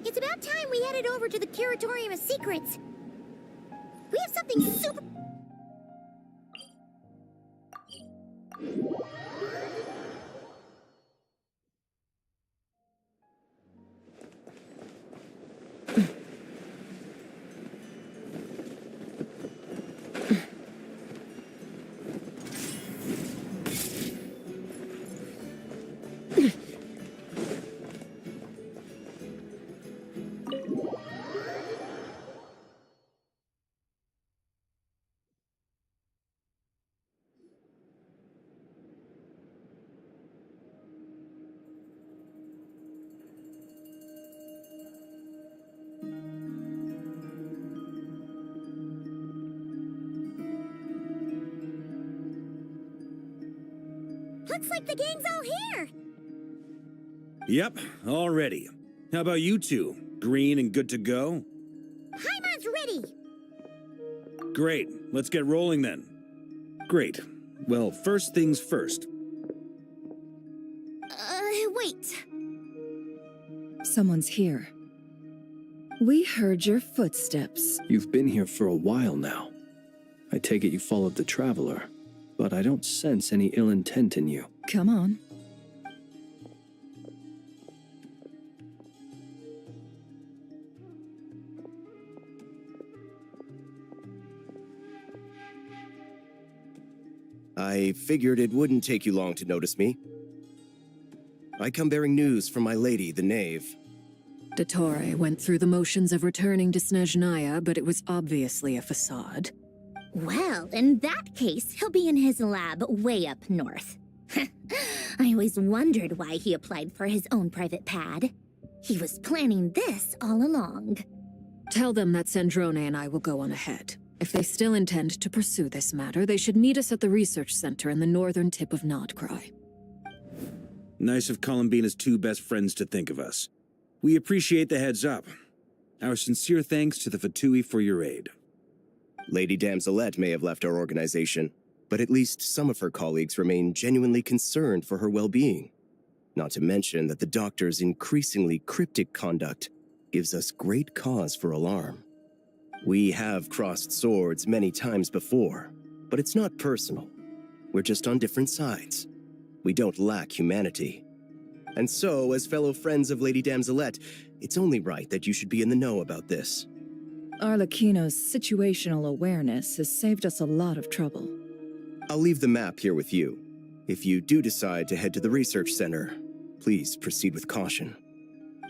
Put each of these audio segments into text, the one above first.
It's about time we headed over to the Curatorium of Secrets. We have something super... Looks like the gang's all here! Yep, all ready. How about you two? Green and good to go? Paimon's ready! Great, let's get rolling then. Great. Well, first things first. Wait. Someone's here. We heard your footsteps. You've been here for a while now. I take it you followed the Traveler, but I don't sense any ill intent in you. Come on. I figured it wouldn't take you long to notice me. I come bearing news from my lady, the Knave. Dottore went through the motions of returning to Snezhnaya, but it was obviously a facade. Well, in that case, he'll be in his lab way up north. I always wondered why he applied for his own private pad. He was planning this all along. Tell them that Sandrone and I will go on ahead. If they still intend to pursue this matter, they should meet us at the research center in the northern tip of Nodcry. Nice of Columbina's two best friends to think of us. We appreciate the heads up. Our sincere thanks to the Fatui for your aid. Lady Damselette may have left our organization, but at least some of her colleagues remain genuinely concerned for her well-being. Not to mention that the Doctor's increasingly cryptic conduct gives us great cause for alarm. We have crossed swords many times before, but it's not personal. We're just on different sides. We don't lack humanity. And so, as fellow friends of Lady Damselette, it's only right that you should be in the know about this. Arlecchino's situational awareness has saved us a lot of trouble. I'll leave the map here with you. If you do decide to head to the research center, please proceed with caution.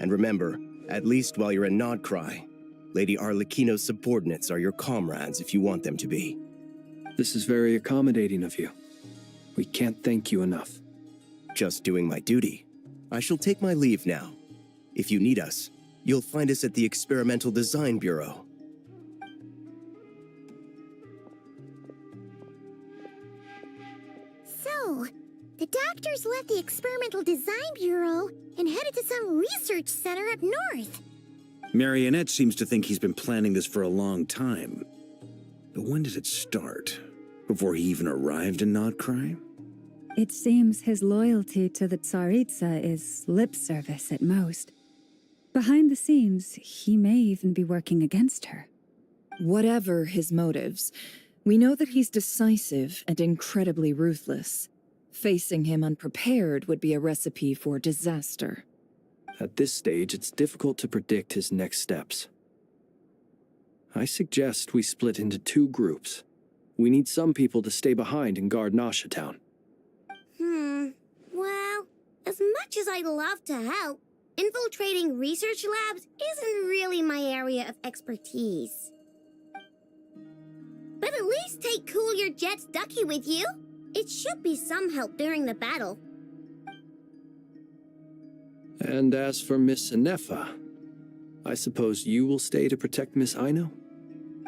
And remember, at least while you're in Nodcry, Lady Arlecchino's subordinates are your comrades if you want them to be. This is very accommodating of you. We can't thank you enough. Just doing my duty. I shall take my leave now. If you need us, you'll find us at the Experimental Design Bureau. So, the Doctors left the Experimental Design Bureau and headed to some research center up north. Marionette seems to think he's been planning this for a long time. But when did it start? Before he even arrived in Nodcry? It seems his loyalty to the Tsaritsa is lip service at most. Behind the scenes, he may even be working against her. Whatever his motives, we know that he's decisive and incredibly ruthless. Facing him unprepared would be a recipe for disaster. At this stage, it's difficult to predict his next steps. I suggest we split into two groups. We need some people to stay behind and guard Nasha Town. Well, as much much as I'd love to help, infiltrating research labs isn't really my area of expertise. But at least take Cool Your Jets Ducky with you. It should be some help during the battle. And as for Miss Sinefa, I suppose you will stay to protect Miss Aino?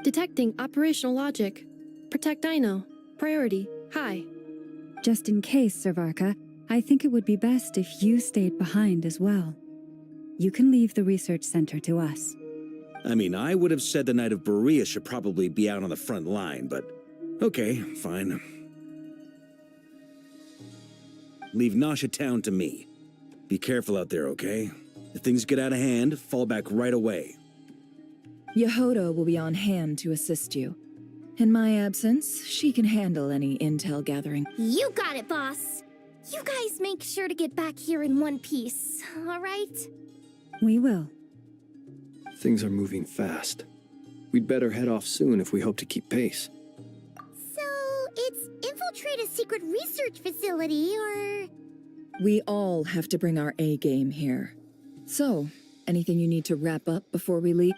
Detecting operational logic. Protect Aino. Priority. High. Just in case, Servarka, I think it would be best if you stayed behind as well. You can leave the research center to us. I mean, I would have said the Knight of Berea should probably be out on the front line, but okay, fine. Leave Nasha Town to me. Be careful out there, okay? If things get out of hand, fall back right away. Yehoda will be on hand to assist you. In my absence, she can handle any intel gathering. You got it, boss. You guys make sure to get back here in one piece, all right? We will. Things are moving fast. We'd better head off soon if we hope to keep pace. So, it's infiltrate a secret research facility, or... We all have to bring our A game here. So, anything you need to wrap up before we leave?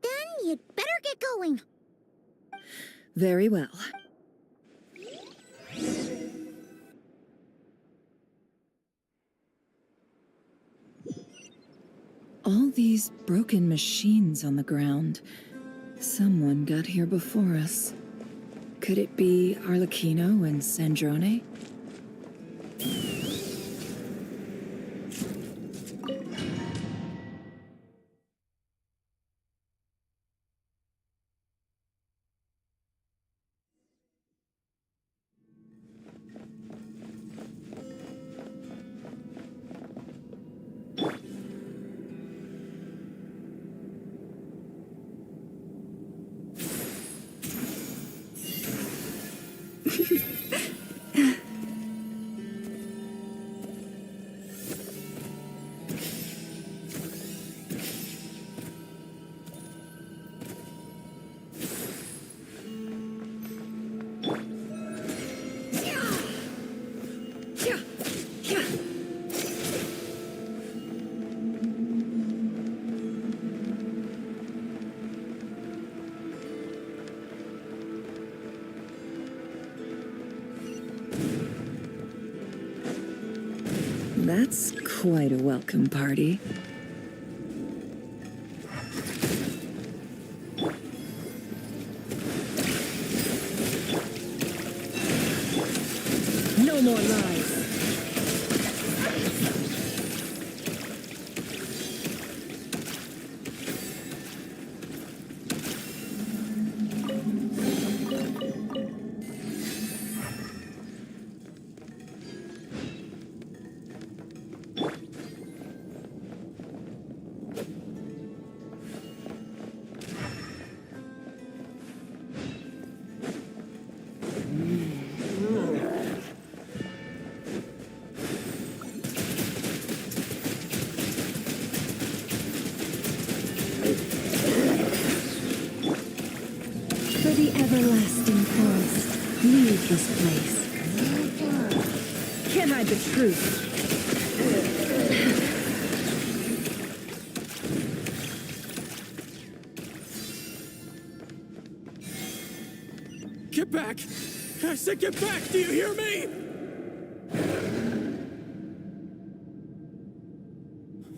Then you'd better get going. Very well. All these broken machines on the ground. Someone got here before us. Could it be Arlecchino and Sandrone? That's quite a welcome party. No more lies. For the everlasting forest, leave this place. Can't hide the truth. Get back! I said get back! Do you hear me?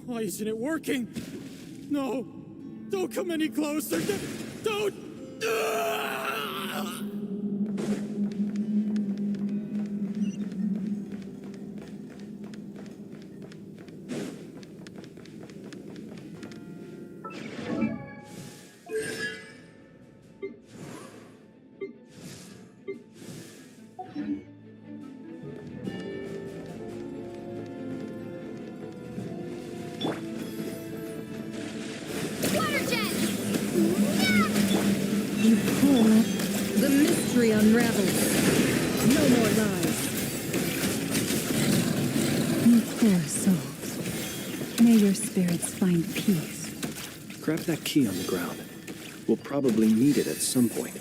Why isn't it working? No! Don't come any closer! Don't! You pull up, the mystery unravels. No more lies. You poor souls. May your spirits find peace. Grab that key on the ground. We'll probably need it at some point.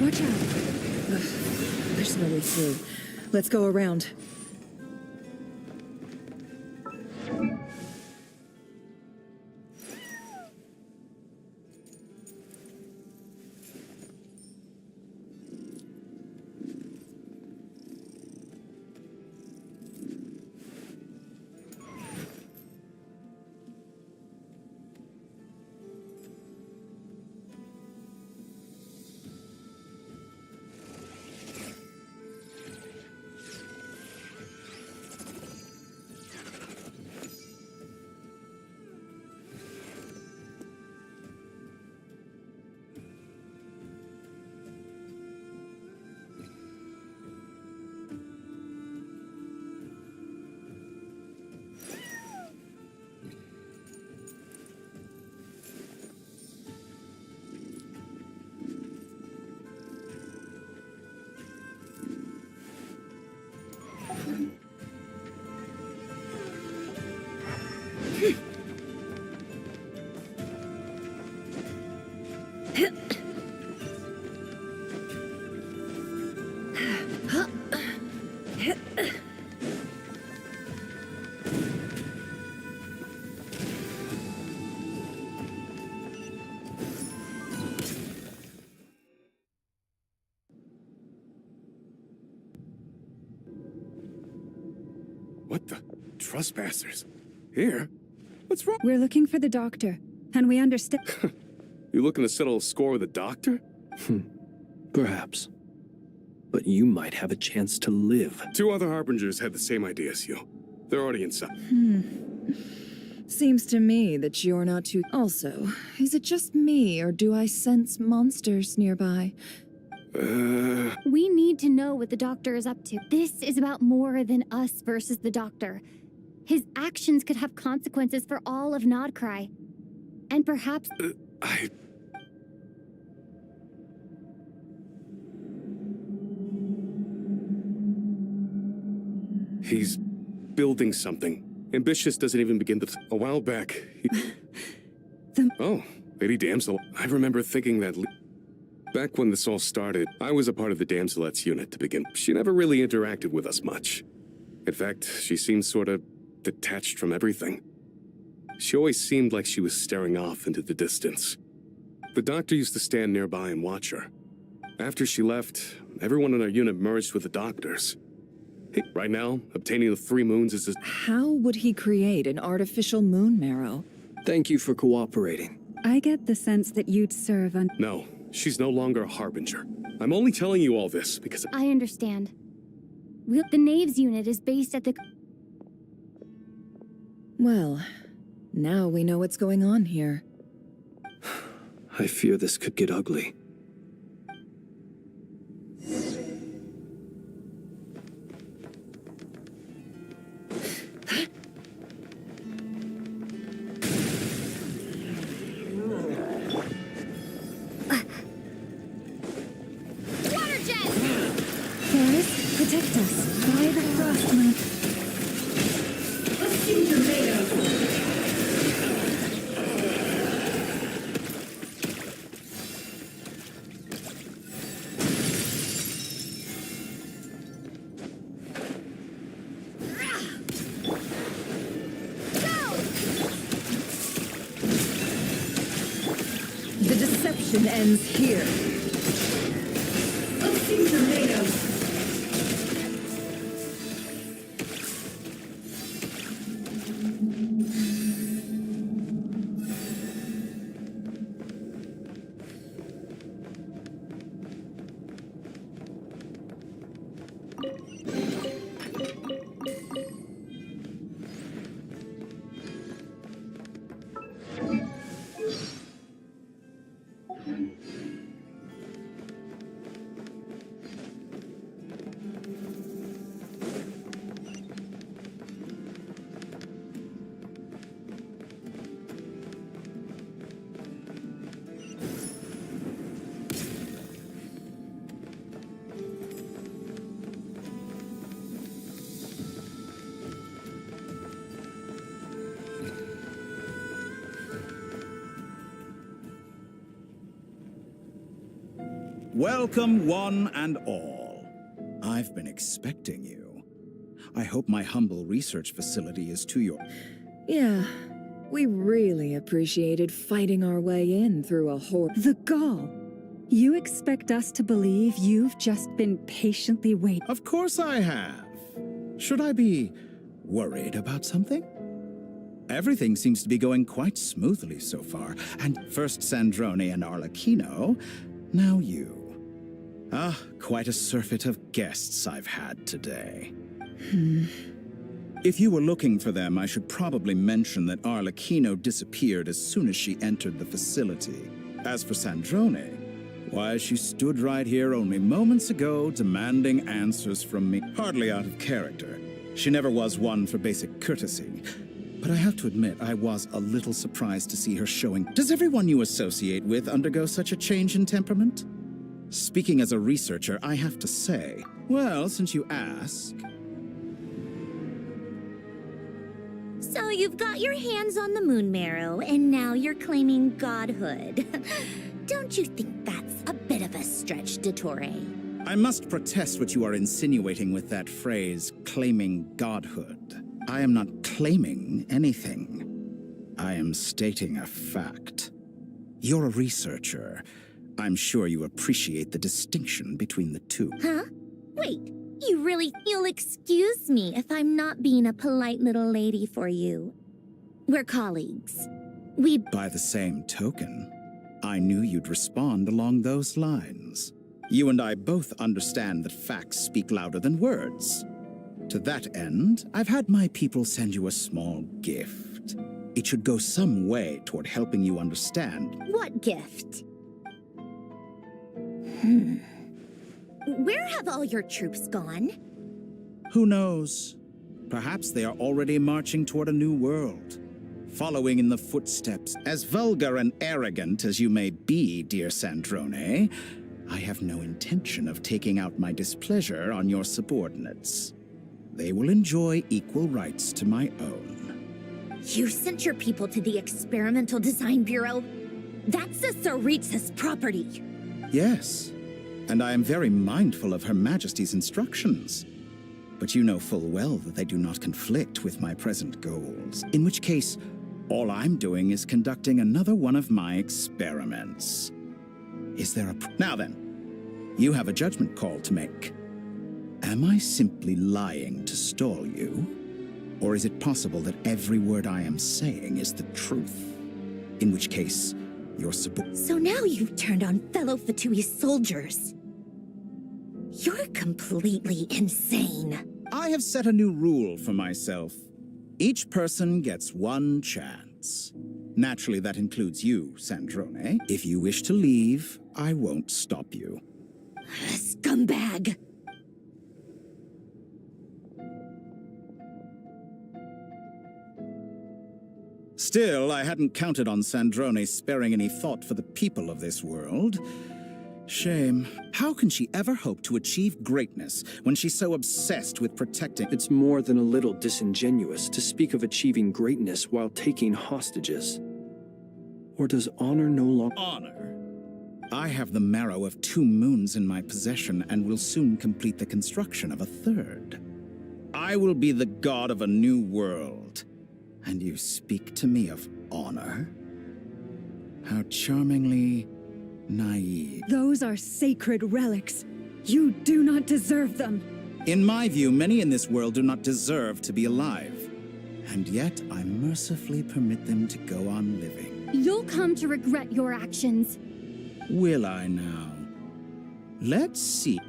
Watch out. Ugh, there's no way through. Let's go around. What the? Trespassers? Here? What's wrong? We're looking for the doctor, and we understand. You looking to settle a score with a doctor? Perhaps. But you might have a chance to live. 2 other Harbingers had the same idea as you. They're already inside. Seems to me that you're not too... Also, is it just me, or do I sense monsters nearby? We need to know what the doctor is up to. This is about more than us versus the doctor. His actions could have consequences for all of Nodcry. And perhaps... He's building something. Ambitious doesn't even begin to... A while back, Oh, Lady Damsel. I remember thinking that... Back when this all started, I was a part of the Damselettes unit to begin. She never really interacted with us much. In fact, she seemed sort of detached from everything. She always seemed like she was staring off into the distance. The doctor used to stand nearby and watch her. After she left, everyone in our unit merged with the doctors. Right now, obtaining the 3 moons is... How would he create an artificial moon marrow? Thank you for cooperating. I get the sense that you'd serve on... No, she's no longer a Harbinger. I'm only telling you all this because... I understand. The Knaves unit is based at the... Well, now we know what's going on here. I fear this could get ugly. Protect us by the frost moon. Let's see what you're made of. The deception ends here. Let's see what you're made of. Welcome, one and all. I've been expecting you. I hope my humble research facility is to your... Yeah, we really appreciated fighting our way in through a The gall. You expect us to believe you've just been patiently waiting? Of course I have. Should I be worried about something? Everything seems to be going quite smoothly so far. And first Sandrone and Arlecchino, now you. Ah, quite a surfeit of guests I've had today. If you were looking for them, I should probably mention that Arlecchino disappeared as soon as she entered the facility. As for Sandrone, why, she stood right here only moments ago demanding answers from me. Hardly out of character. She never was one for basic courtesy. But I have to admit, I was a little surprised to see her showing. Does everyone you associate with undergo such a change in temperament? Speaking as a researcher, I have to say, well, since you ask... So you've got your hands on the moon marrow, and now you're claiming godhood. Don't you think that's a bit of a stretch, Dottore? I must protest what you are insinuating with that phrase, claiming godhood. I am not claiming anything. I am stating a fact. You're a researcher. I'm sure you appreciate the distinction between the two. Huh? Wait, you'll excuse me if I'm not being a polite little lady for you. We're colleagues. By the same token, I knew you'd respond along those lines. You and I both understand that facts speak louder than words. To that end, I've had my people send you a small gift. It should go some way toward helping you understand. What gift? Where have all your troops gone? Who knows? Perhaps they are already marching toward a new world, following in the footsteps. As vulgar and arrogant as you may be, dear Sandrone, I have no intention of taking out my displeasure on your subordinates. They will enjoy equal rights to my own. You sent your people to the Experimental Design Bureau? That's the Tsaritsa's property. Yes, and I am very mindful of Her Majesty's instructions. But you know full well that they do not conflict with my present goals, in which case, all I'm doing is conducting another one of my experiments. Is there a... Now then, you have a judgment call to make. Am I simply lying to stall you? Or is it possible that every word I am saying is the truth? In which case, you're So now you've turned on fellow Fatui soldiers. You're completely insane. I have set a new rule for myself. Each person gets one chance. Naturally, that includes you, Sandrone. If you wish to leave, I won't stop you. Scumbag! Still, I hadn't counted on Sandrone sparing any thought for the people of this world. Shame. How can she ever hope to achieve greatness when she's so obsessed with protecting... It's more than a little disingenuous to speak of achieving greatness while taking hostages. Or does honor no longer... Honor? I have the marrow of 2 moons in my possession and will soon complete the construction of a 3rd. I will be the god of a new world. And you speak to me of honor? How charmingly naive. Those are sacred relics. You do not deserve them. In my view, many in this world do not deserve to be alive. And yet, I mercifully permit them to go on living. You'll come to regret your actions. Will I now? Let's see.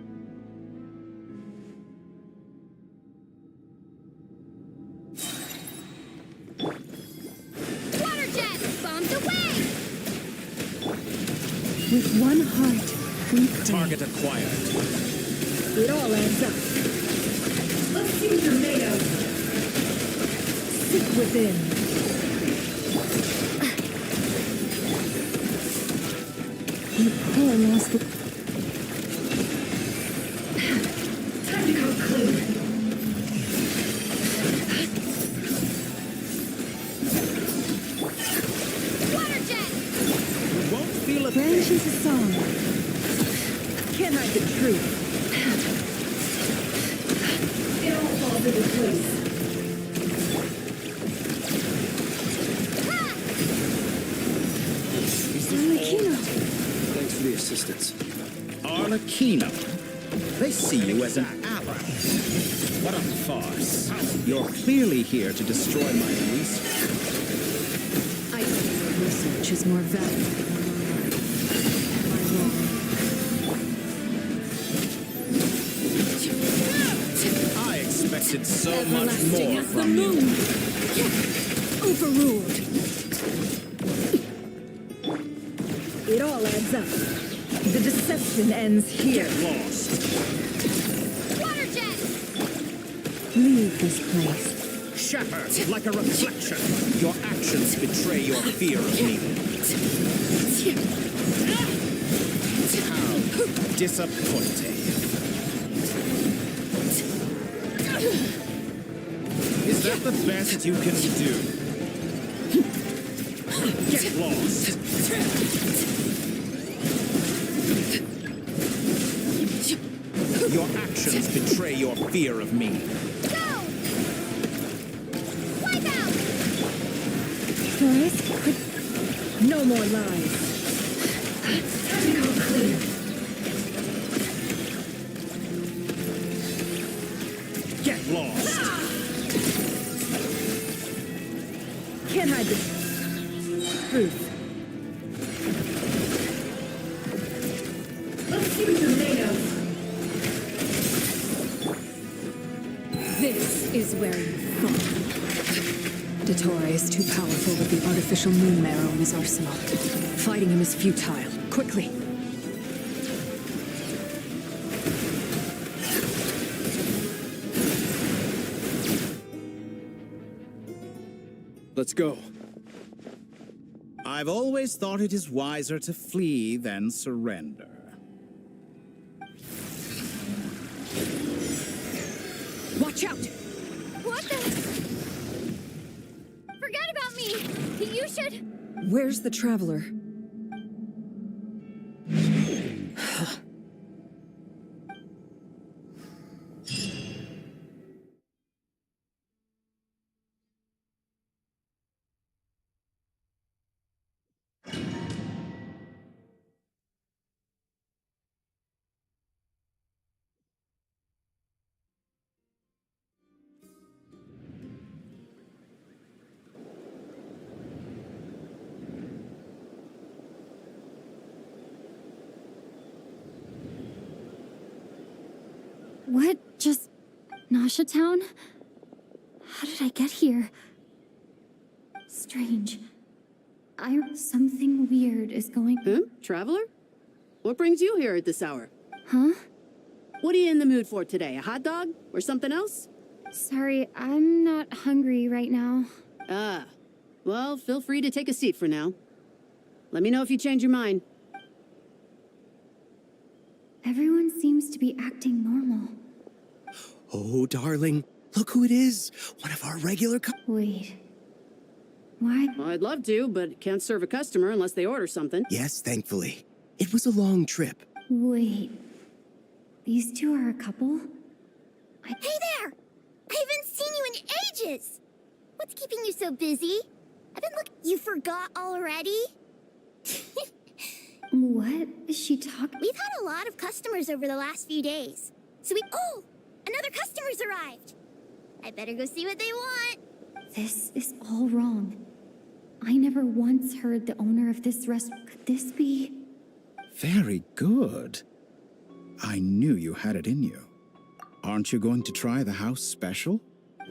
Water jet! Bombs away! With one heart, we pray. Target acquired. It all adds up. Let's see what you're made of. Sit within. You poor lost... Time to come clean. Water jet! You won't feel a Branch is a song. Can't hide the truth. It all falls into place. Thanks for the assistance. Arlecchino. They see you as an ally. What a farce. You're clearly here to destroy my research. I see your research is more valuable. Am I wrong? I expected so much Everlasting more as the from you. moon. Overruled. It all adds up. The deception ends here. Lost. Water jet! Leave this place. Shattered like a reflection. Your actions betray your fear of me. How disappointing. Is that the best you can do? Get lost. Your actions betray your fear of me. Go! Wipe out! Doris, no more lies. Tactical clear. Get lost. Can't hide the truth. Let's see what you're made of. This is where you fall. Dottore is too powerful with the artificial moon marrow in his arsenal. Fighting him is futile. Quickly. Let's go. I've always thought it is wiser to flee than surrender. Watch out! What the? Forget about me! You should... Where's the traveler? What just... Nasha Town? How did I get here? Strange. Something weird is going... Traveler? What brings you here at this hour? Huh? What are you in the mood for today? A hot dog? Or something else? Sorry, I'm not hungry right now. Ah. Well, feel free to take a seat for now. Let me know if you change your mind. Everyone seems to be acting normal. Oh, darling, look who it is. One of our regular Wait. Why? Well, I'd love to, but can't serve a customer unless they order something. Yes, thankfully. It was a long trip. Wait. These two are a couple? Hey there! I haven't seen you in ages! What's keeping you so busy? I've been looking... You forgot already? What is she talking? We've had a lot of customers over the last few days. So Oh! Another customer's arrived! I better go see what they want. This is all wrong. I never once heard the owner of this restaurant. Could this be? Very good. I knew you had it in you. Aren't you going to try the house special?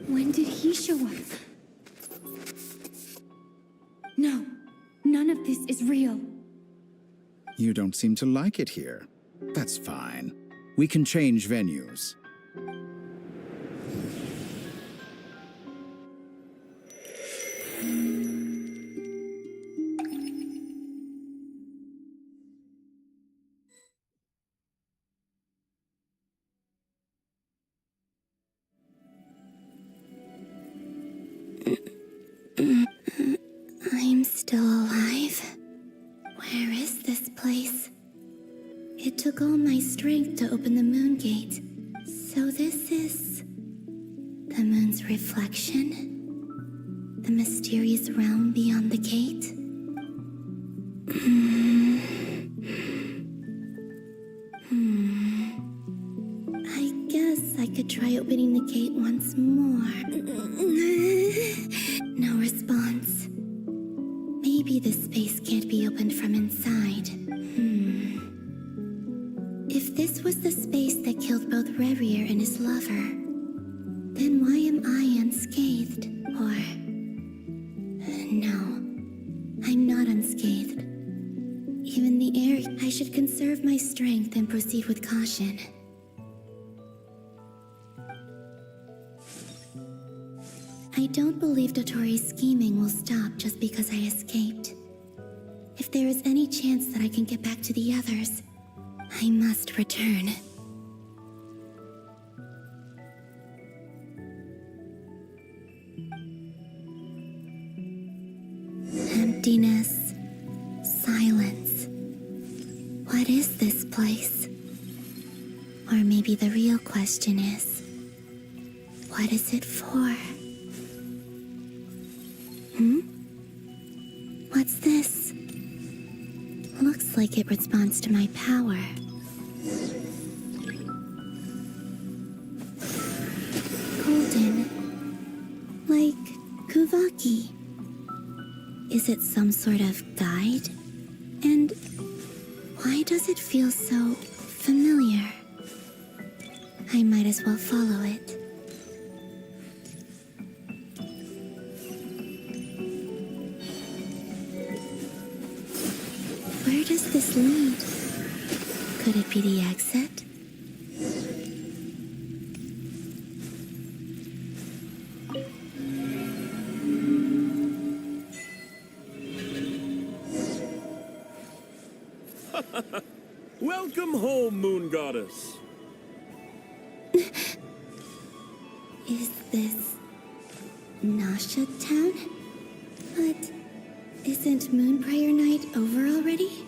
When did he show up? No, none of this is real. You don't seem to like it here. That's fine. We can change venues. I'm still alive. Where is this place? It took all my strength to open the moon gate. So this is the moon's reflection? The mysterious realm beyond the gate? I guess I could try opening the gate once more. No response. Maybe this space can't be opened from inside. If this was the space that killed both Revier and his lover, then why am I unscathed? Or... no, I'm not unscathed. Even the air... I should conserve my strength and proceed with caution. I don't believe Dotori's scheming will stop just because I escaped. If there is any chance that I can get back to the others, I must return. Emptiness. Silence. What is this place? Or maybe the real question is, what is it for? What's this? Looks like it responds to my power. Golden. Like Kuvaki. Is it some sort of guide? And why does it feel so familiar? I might as well follow it. Where does this lead? Could it be the exit? Welcome home, Moon Goddess. Is this Nasha Town? But isn't Moonbriar Night over already?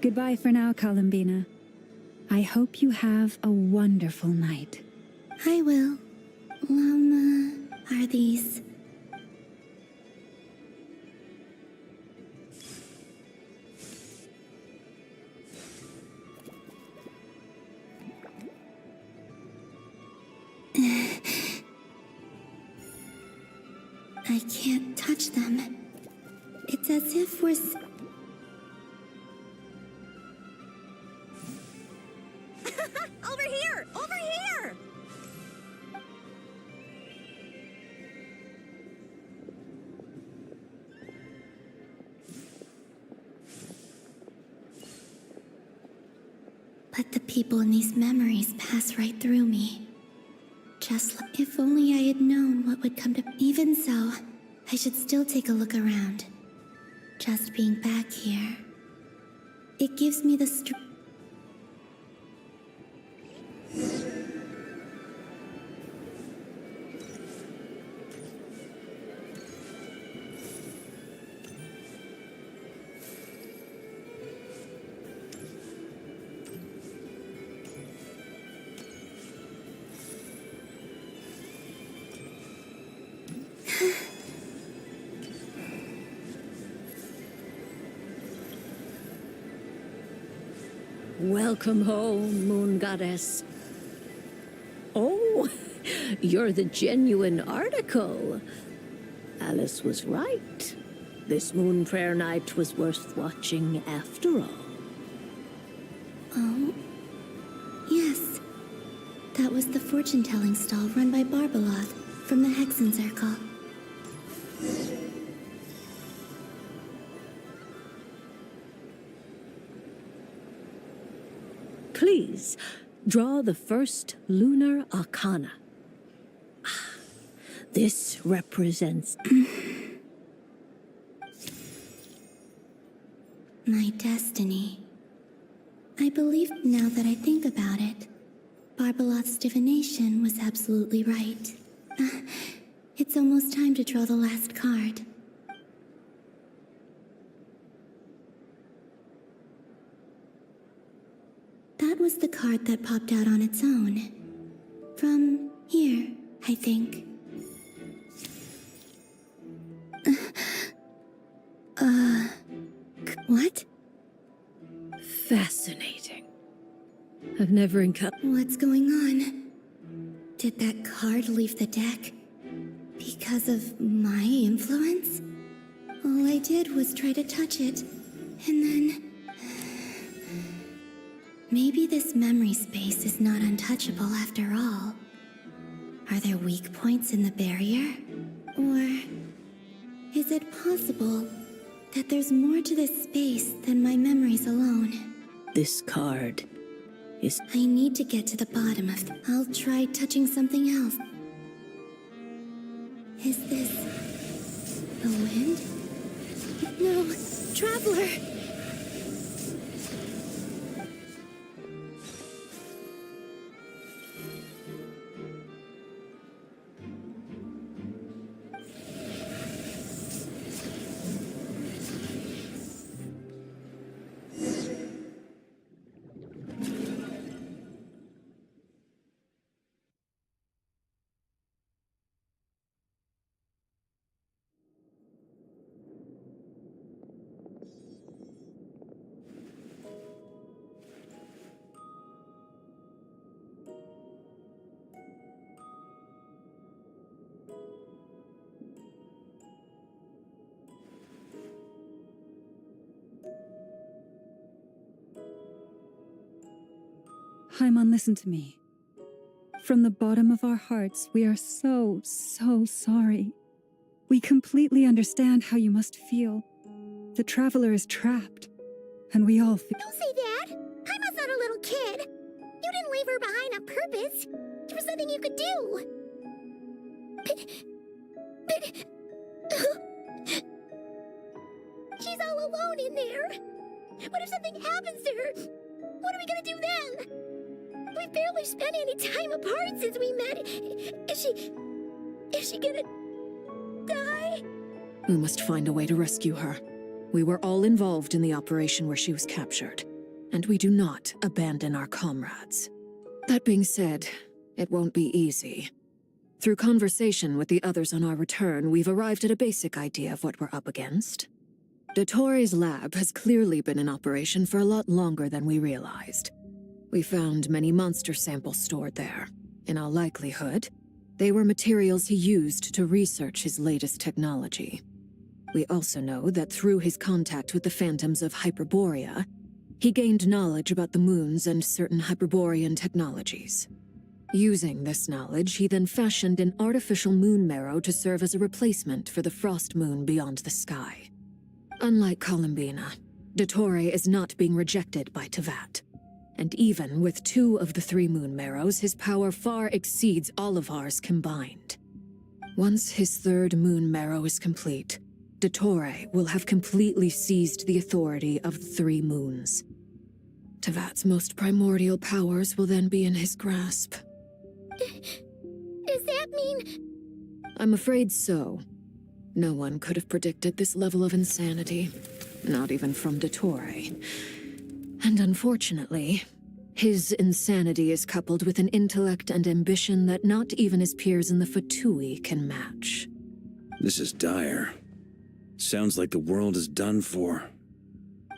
Goodbye for now, Columbina. I hope you have a wonderful night. I will. Lama, are these... I can't touch them. It's as if we're... Over here! Over here! But the people in these memories pass right through me. Just like if only I had known what would come to... Even so, I should still take a look around. Just being back here. It gives me the strength. Welcome home, Moon Goddess. Oh, you're the genuine article. Alice was right. This Moon Prayer Night was worth watching after all. Oh, yes. That was the fortune-telling stall run by Barbeloth from the Hexen Circle. Please, draw the first lunar arcana. This represents... My destiny. I believe now that I think about it, Barbalot's divination was absolutely right. It's almost time to draw the last card. That was the card that popped out on its own. From here, I think. What? Fascinating. I've never encountered. What's going on? Did that card leave the deck? Because of my influence? All I did was try to touch it, and then... Maybe this memory space is not untouchable after all. Are there weak points in the barrier? Or is it possible that there's more to this space than my memories alone? This card is... I need to get to the bottom of it. I'll try touching something else. Is this... the wind? No, Traveler! Haimon, listen to me. From the bottom of our hearts, we are so sorry. We completely understand how you must feel. The Traveler is trapped, and we all feel... Don't say that! Haimon's not a little kid! You didn't leave her behind on purpose! There was nothing you could do! She's all alone in there! What if something happens to her? What are we gonna do then? We've barely spent any time apart since we met. Is she gonna die? We must find a way to rescue her. We were all involved in the operation where she was captured, and we do not abandon our comrades. That being said, it won't be easy. Through conversation with the others on our return, we've arrived at a basic idea of what we're up against. Dottore lab has clearly been in operation for a lot longer than we realized. We found many monster samples stored there. In all likelihood, they were materials he used to research his latest technology. We also know that through his contact with the phantoms of Hyperborea, he gained knowledge about the moons and certain Hyperborean technologies. Using this knowledge, he then fashioned an artificial moon marrow to serve as a replacement for the frost moon beyond the sky. Unlike Columbina, Dottore is not being rejected by Tevat. And even with 2 of the 3 moon marrows, his power far exceeds all of ours combined. Once his 3rd moon marrow is complete, Dottore will have completely seized the authority of the 3 moons. Tevat's most primordial powers will then be in his grasp. Does that mean... I'm afraid so. No one could have predicted this level of insanity, not even from Dottore. And unfortunately, his insanity is coupled with an intellect and ambition that not even his peers in the Fatui can match. This is dire. Sounds like the world is done for.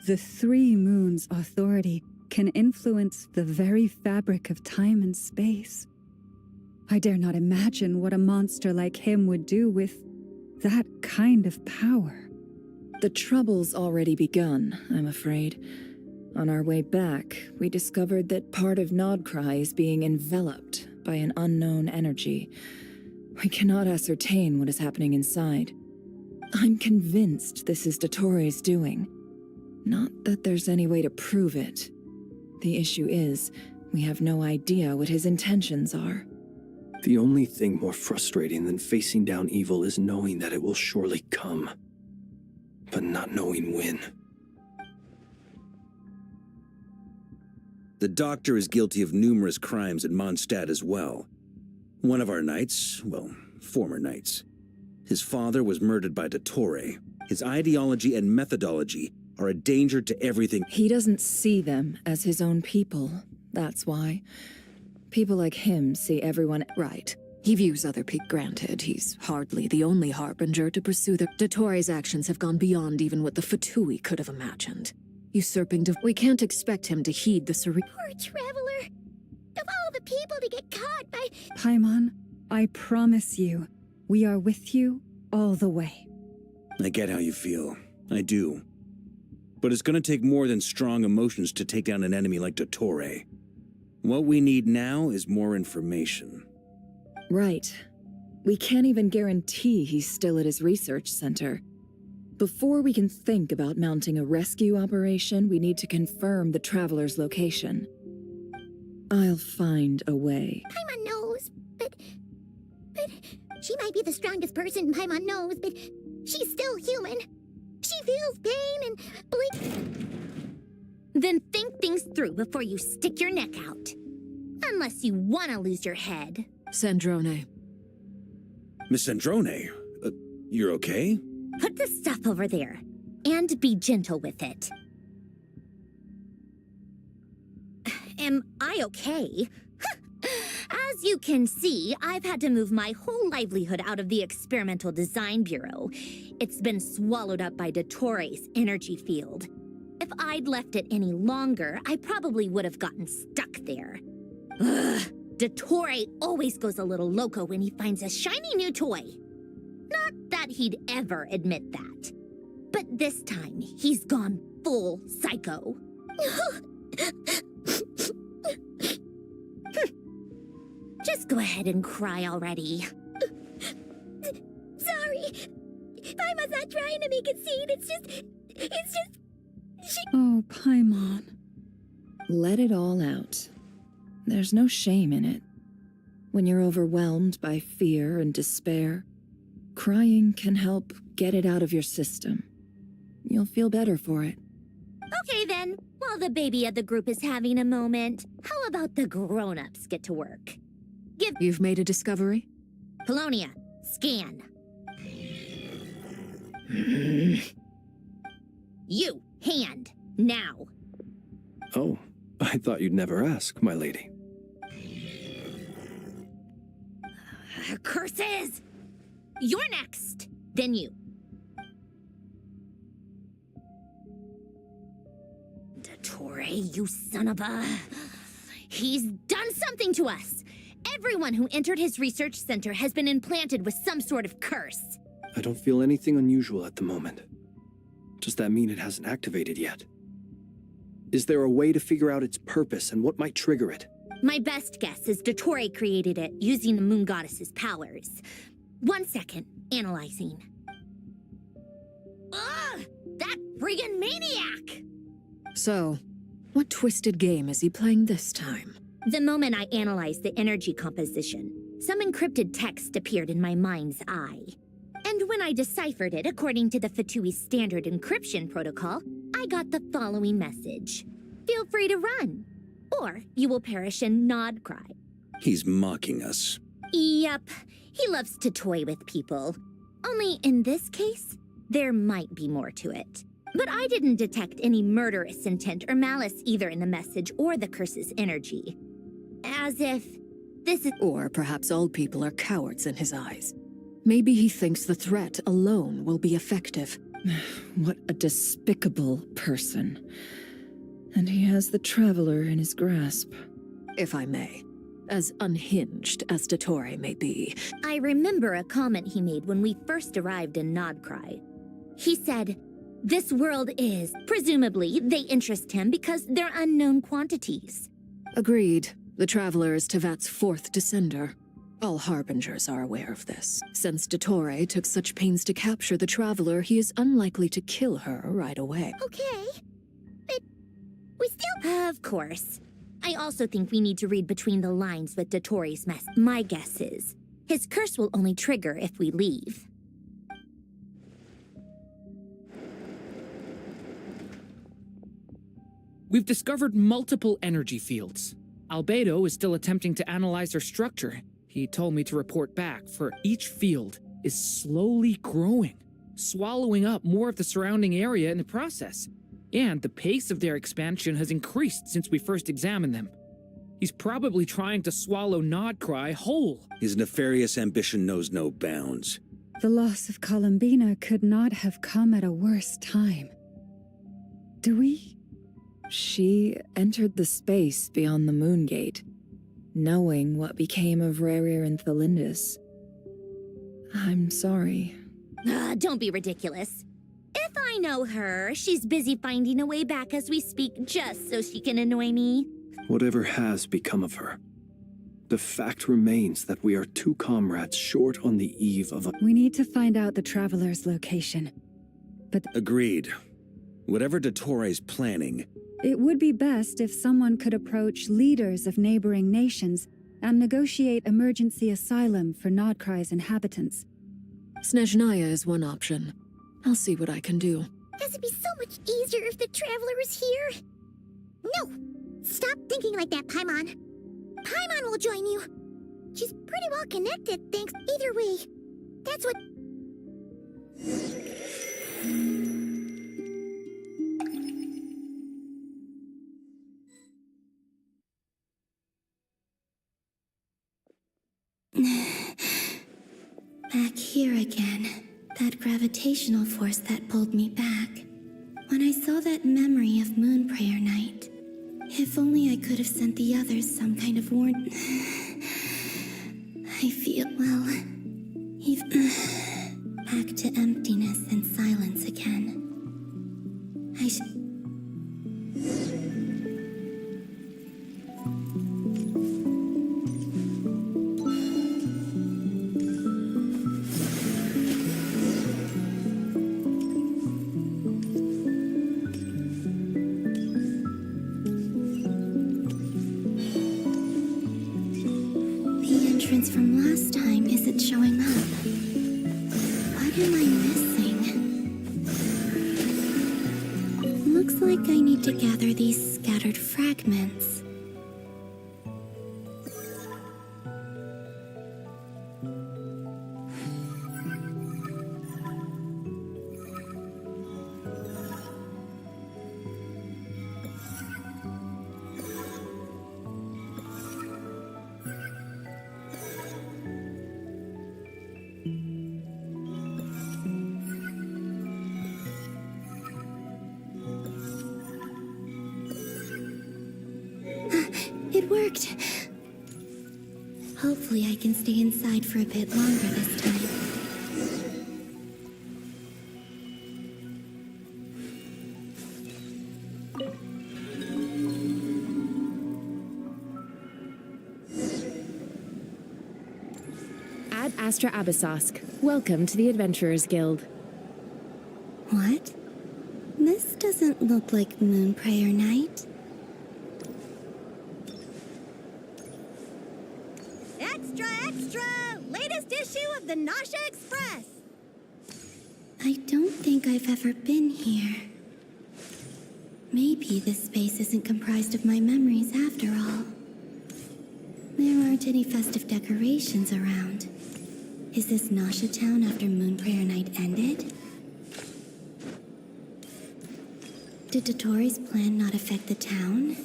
The 3 moons' authority can influence the very fabric of time and space. I dare not imagine what a monster like him would do with that kind of power. The trouble's already begun, I'm afraid. On our way back, we discovered that part of Nodcry is being enveloped by an unknown energy. We cannot ascertain what is happening inside. I'm convinced this is Dottore's doing. Not that there's any way to prove it. The issue is, we have no idea what his intentions are. The only thing more frustrating than facing down evil is knowing that it will surely come, but not knowing when. The doctor is guilty of numerous crimes in Mondstadt as well. One of our knights, well, former knights. His father was murdered by Dottore. His ideology and methodology are a danger to everything. He doesn't see them as his own people, that's why. People like him see everyone right. He views other people. Granted, he's hardly the only harbinger to pursue the... Dottore's actions have gone beyond even what the Fatui could have imagined. Usurping we can't expect him to heed the Poor traveler! Of all the people to get caught by... Paimon, I promise you, we are with you all the way. I get how you feel. I do. But it's gonna take more than strong emotions to take down an enemy like Dottore. What we need now is more information. Right. We can't even guarantee he's still at his research center. Before we can think about mounting a rescue operation, we need to confirm the traveler's location. I'll find a way. Paimon knows, but she might be the strongest person Paimon knows, but she's still human. She feels pain and Then think things through before you stick your neck out. Unless you want to lose your head. Sandrone. Miss Sandrone, you're okay? Put the stuff over there, and be gentle with it. Am I okay? As you can see, I've had to move my whole livelihood out of the Experimental Design Bureau. It's been swallowed up by Dottore's energy field. If I'd left it any longer, I probably would have gotten stuck there. Ugh, Dottore always goes a little loco when he finds a shiny new toy. Not that he'd ever admit that. But this time, he's gone full psycho. Just go ahead and cry already. Sorry. Paimon's not trying to make it scene. It's just... Oh, Paimon. Let it all out. There's no shame in it. When you're overwhelmed by fear and despair, crying can help get it out of your system. You'll feel better for it. Okay then, while the baby of the group is having a moment, how about the grown-ups get to work? You've made a discovery? Polonia, scan. You, hand, now. Oh, I thought you'd never ask, my lady. Curses! You're next, then you. Dottore, you son of a... He's done something to us! Everyone who entered his research center has been implanted with some sort of curse. I don't feel anything unusual at the moment. Does that mean it hasn't activated yet? Is there a way to figure out its purpose and what might trigger it? My best guess is Dottore created it using the Moon Goddess's powers. 1 second, analyzing. Ugh! That friggin' maniac! So, what twisted game is he playing this time? The moment I analyzed the energy composition, some encrypted text appeared in my mind's eye. And when I deciphered it according to the Fatui standard encryption protocol, I got the following message. Feel free to run, or you will perish in nod cry. He's mocking us. Yep, he loves to toy with people. Only in this case, there might be more to it. But I didn't detect any murderous intent or malice either in the message or the curse's energy. As if this is... Or perhaps all people are cowards in his eyes. Maybe he thinks the threat alone will be effective. What a despicable person. And he has the Traveler in his grasp. If I may. As unhinged as Dottore may be. I remember a comment he made when we first arrived in Nodcry. He said, this world is, presumably, they interest him because they're unknown quantities. Agreed. The Traveler is Tevat's 4th descender. All Harbingers are aware of this. Since Dottore took such pains to capture the Traveler, he is unlikely to kill her right away. Okay, but we still... Of course. I also think we need to read between the lines with Dottore's mess. My guess is, his curse will only trigger if we leave. We've discovered multiple energy fields. Albedo is still attempting to analyze their structure. He told me to report back, for each field is slowly growing, swallowing up more of the surrounding area in the process. And the pace of their expansion has increased since we first examined them. He's probably trying to swallow Nodcry whole. His nefarious ambition knows no bounds. The loss of Columbina could not have come at a worse time. Do we? She entered the space beyond the Moon Gate, knowing what became of Rerir and Thalindus. I'm sorry. Don't be ridiculous. If I know her, she's busy finding a way back as we speak just so she can annoy me. Whatever has become of her, the fact remains that we are two comrades short on the eve of a... We need to find out the Traveler's location. But... Agreed. Whatever Dottore planning... It would be best if someone could approach leaders of neighboring nations and negotiate emergency asylum for Nodcry's inhabitants. Snezhnaya is one option. I'll see what I can do. Guess it'd be so much easier if the Traveler was here. No! Stop thinking like that, Paimon. Paimon will join you. She's pretty well connected, thanks either way. That's what... Back here again. That gravitational force that pulled me back. When I saw that memory of Moon Prayer Night. If only I could have sent the others some kind of warning. I feel, well, even back to emptiness and silence again. From last time isn't showing up. What am I missing? Looks like I need to gather these scattered fragments. It worked. Hopefully I can stay inside for a bit longer this time. Ad Astra Abyssosk. Welcome to the Adventurers Guild. What? This doesn't look like Moon Prayer Night. Extra, extra! Latest issue of the Nasha Express! I don't think I've ever been here. Maybe this space isn't comprised of my memories after all. There aren't any festive decorations around. Is this Nasha town after Moon Prayer Night ended? Did Dottore's plan not affect the town?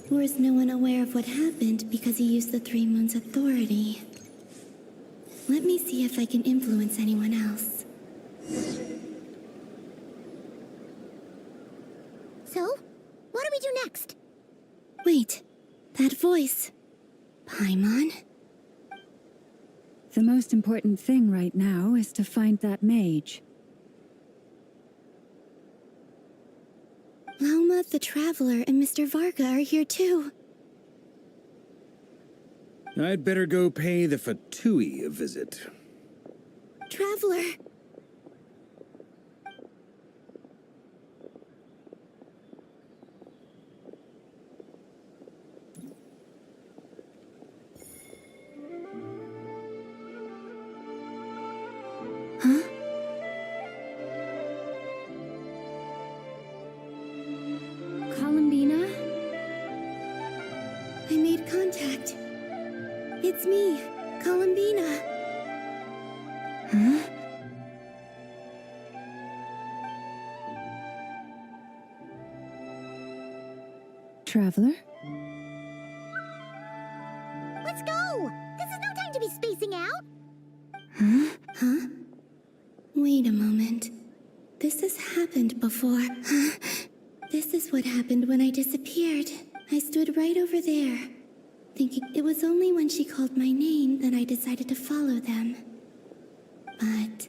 Or is no one aware of what happened because he used the Three Moons' authority? Let me see if I can influence anyone else. So, what do we do next? Wait, that voice. Paimon? The most important thing right now is to find that mage. Lauma, the Traveler, and Mr. Varga are here too. I'd better go pay the Fatui a visit. Traveler! Huh? Colin contact. It's me, Columbina. Huh? Traveler? Let's go! This is no time to be spacing out! Huh? Wait a moment. This has happened before. This is what happened when I disappeared. I stood right over there, thinking it was only when she called my name that I decided to follow them. But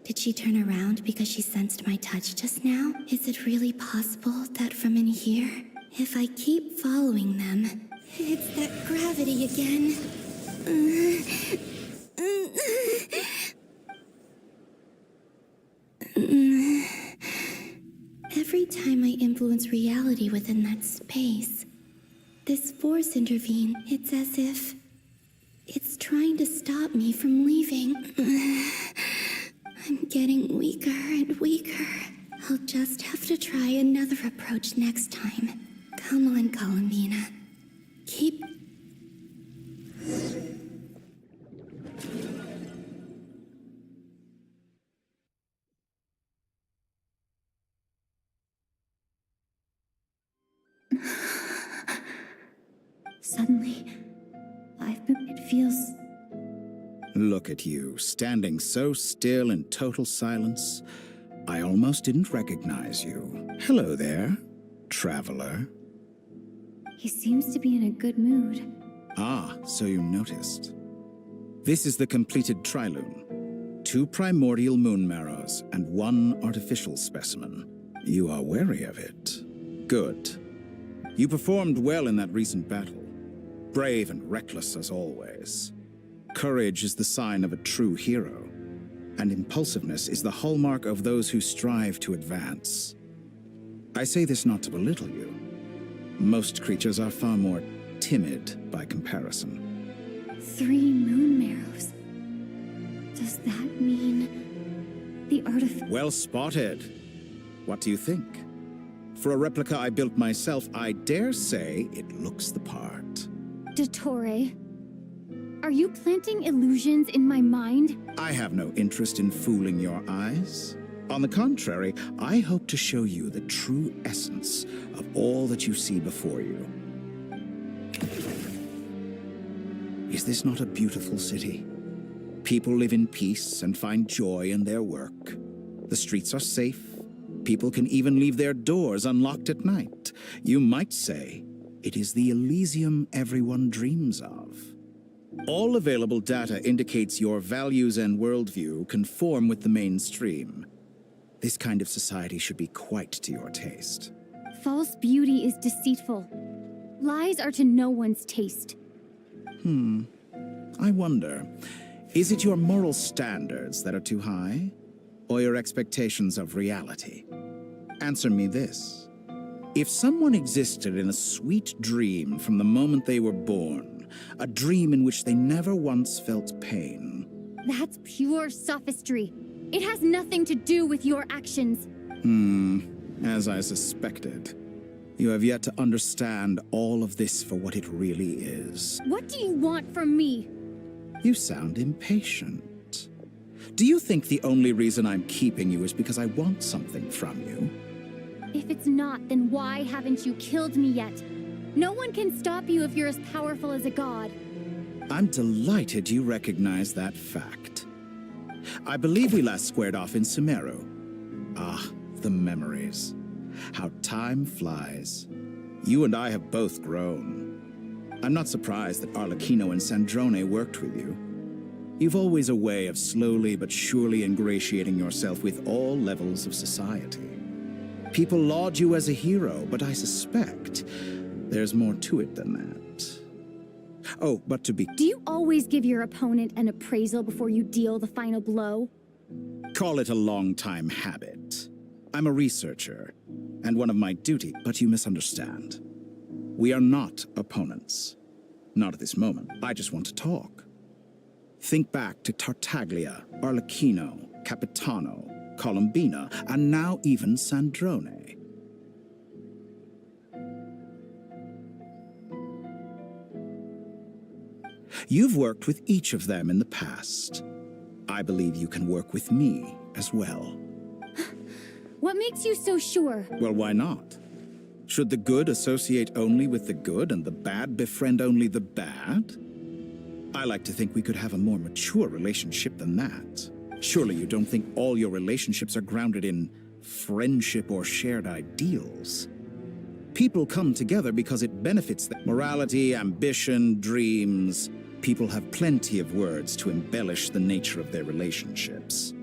did she turn around because she sensed my touch just now? Is it really possible that from in here, if I keep following them, it's that gravity again? Every time I influence reality within that space, this force intervenes. It's as if it's trying to stop me from leaving. I'm getting weaker and weaker. I'll just have to try another approach next time. Come on, Columbina. Keep... Suddenly, it feels... Look at you, standing so still in total silence. I almost didn't recognize you. Hello there, traveler. He seems to be in a good mood. Ah, so you noticed. This is the completed trilune. 2 primordial moon marrows and 1 artificial specimen. You are wary of it. Good. You performed well in that recent battle. Brave and reckless as always. Courage is the sign of a true hero, and impulsiveness is the hallmark of those who strive to advance. I say this not to belittle you. Most creatures are far more timid by comparison. 3 moon marrows. Does that mean the Well spotted. What do you think? For a replica I built myself, I dare say it looks the part. Dottore, are you planting illusions in my mind? I have no interest in fooling your eyes. On the contrary, I hope to show you the true essence of all that you see before you. Is this not a beautiful city? People live in peace and find joy in their work. The streets are safe. People can even leave their doors unlocked at night. You might say it is the Elysium everyone dreams of. All available data indicates your values and worldview conform with the mainstream. This kind of society should be quite to your taste. False beauty is deceitful. Lies are to no one's taste. I wonder, is it your moral standards that are too high, or your expectations of reality? Answer me this. If someone existed in a sweet dream from the moment they were born, a dream in which they never once felt pain... That's pure sophistry. It has nothing to do with your actions. As I suspected. You have yet to understand all of this for what it really is. What do you want from me? You sound impatient. Do you think the only reason I'm keeping you is because I want something from you? If it's not, then why haven't you killed me yet? No one can stop you if you're as powerful as a god. I'm delighted you recognize that fact. I believe we last squared off in Sumeru. Ah, the memories. How time flies. You and I have both grown. I'm not surprised that Arlecchino and Sandrone worked with you. You've always a way of slowly but surely ingratiating yourself with all levels of society. People laud you as a hero, but I suspect there's more to it than that. Oh, but to be... Do you always give your opponent an appraisal before you deal the final blow? Call it a long-time habit. I'm a researcher, and one of my duty, but you misunderstand. We are not opponents. Not at this moment. I just want to talk. Think back to Tartaglia, Arlecchino, Capitano, Columbina, and now even Sandrone. You've worked with each of them in the past. I believe you can work with me as well. What makes you so sure? Well, why not? Should the good associate only with the good and the bad befriend only the bad? I like to think we could have a more mature relationship than that. Surely you don't think all your relationships are grounded in friendship or shared ideals? People come together because it benefits them. Morality, ambition, dreams. People have plenty of words to embellish the nature of their relationships.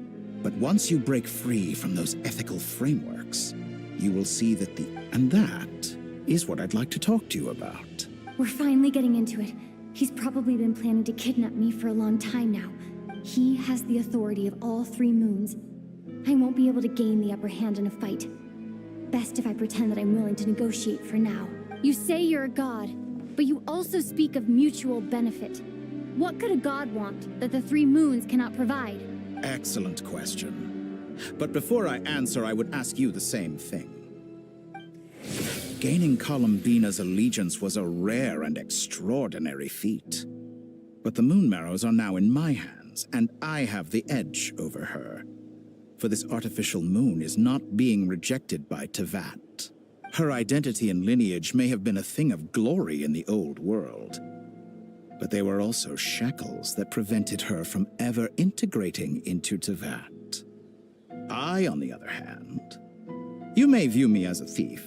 But once you break free from those ethical frameworks, you will see that And that is what I'd like to talk to you about. We're finally getting into it. He's probably been planning to kidnap me for a long time now. He has the authority of all 3 moons. I won't be able to gain the upper hand in a fight. Best if I pretend that I'm willing to negotiate for now. You say you're a god, but you also speak of mutual benefit. What could a god want that the 3 moons cannot provide? Excellent question. But before I answer, I would ask you the same thing. Gaining Columbina's allegiance was a rare and extraordinary feat. But the Moon Marrows are now in my hands, and I have the edge over her. For this artificial moon is not being rejected by Tevat. Her identity and lineage may have been a thing of glory in the old world, but they were also shackles that prevented her from ever integrating into Tevat. I, on the other hand, you may view me as a thief,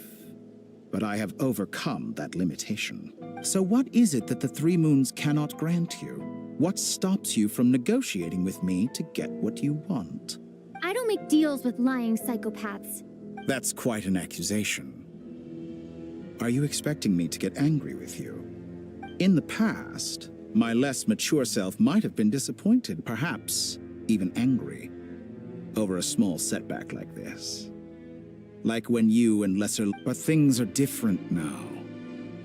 but I have overcome that limitation. So what is it that the 3 moons cannot grant you? What stops you from negotiating with me to get what you want? I don't make deals with lying psychopaths. That's quite an accusation. Are you expecting me to get angry with you? In the past, my less mature self might have been disappointed, perhaps even angry, over a small setback like this. Like when you and lesser... But things are different now.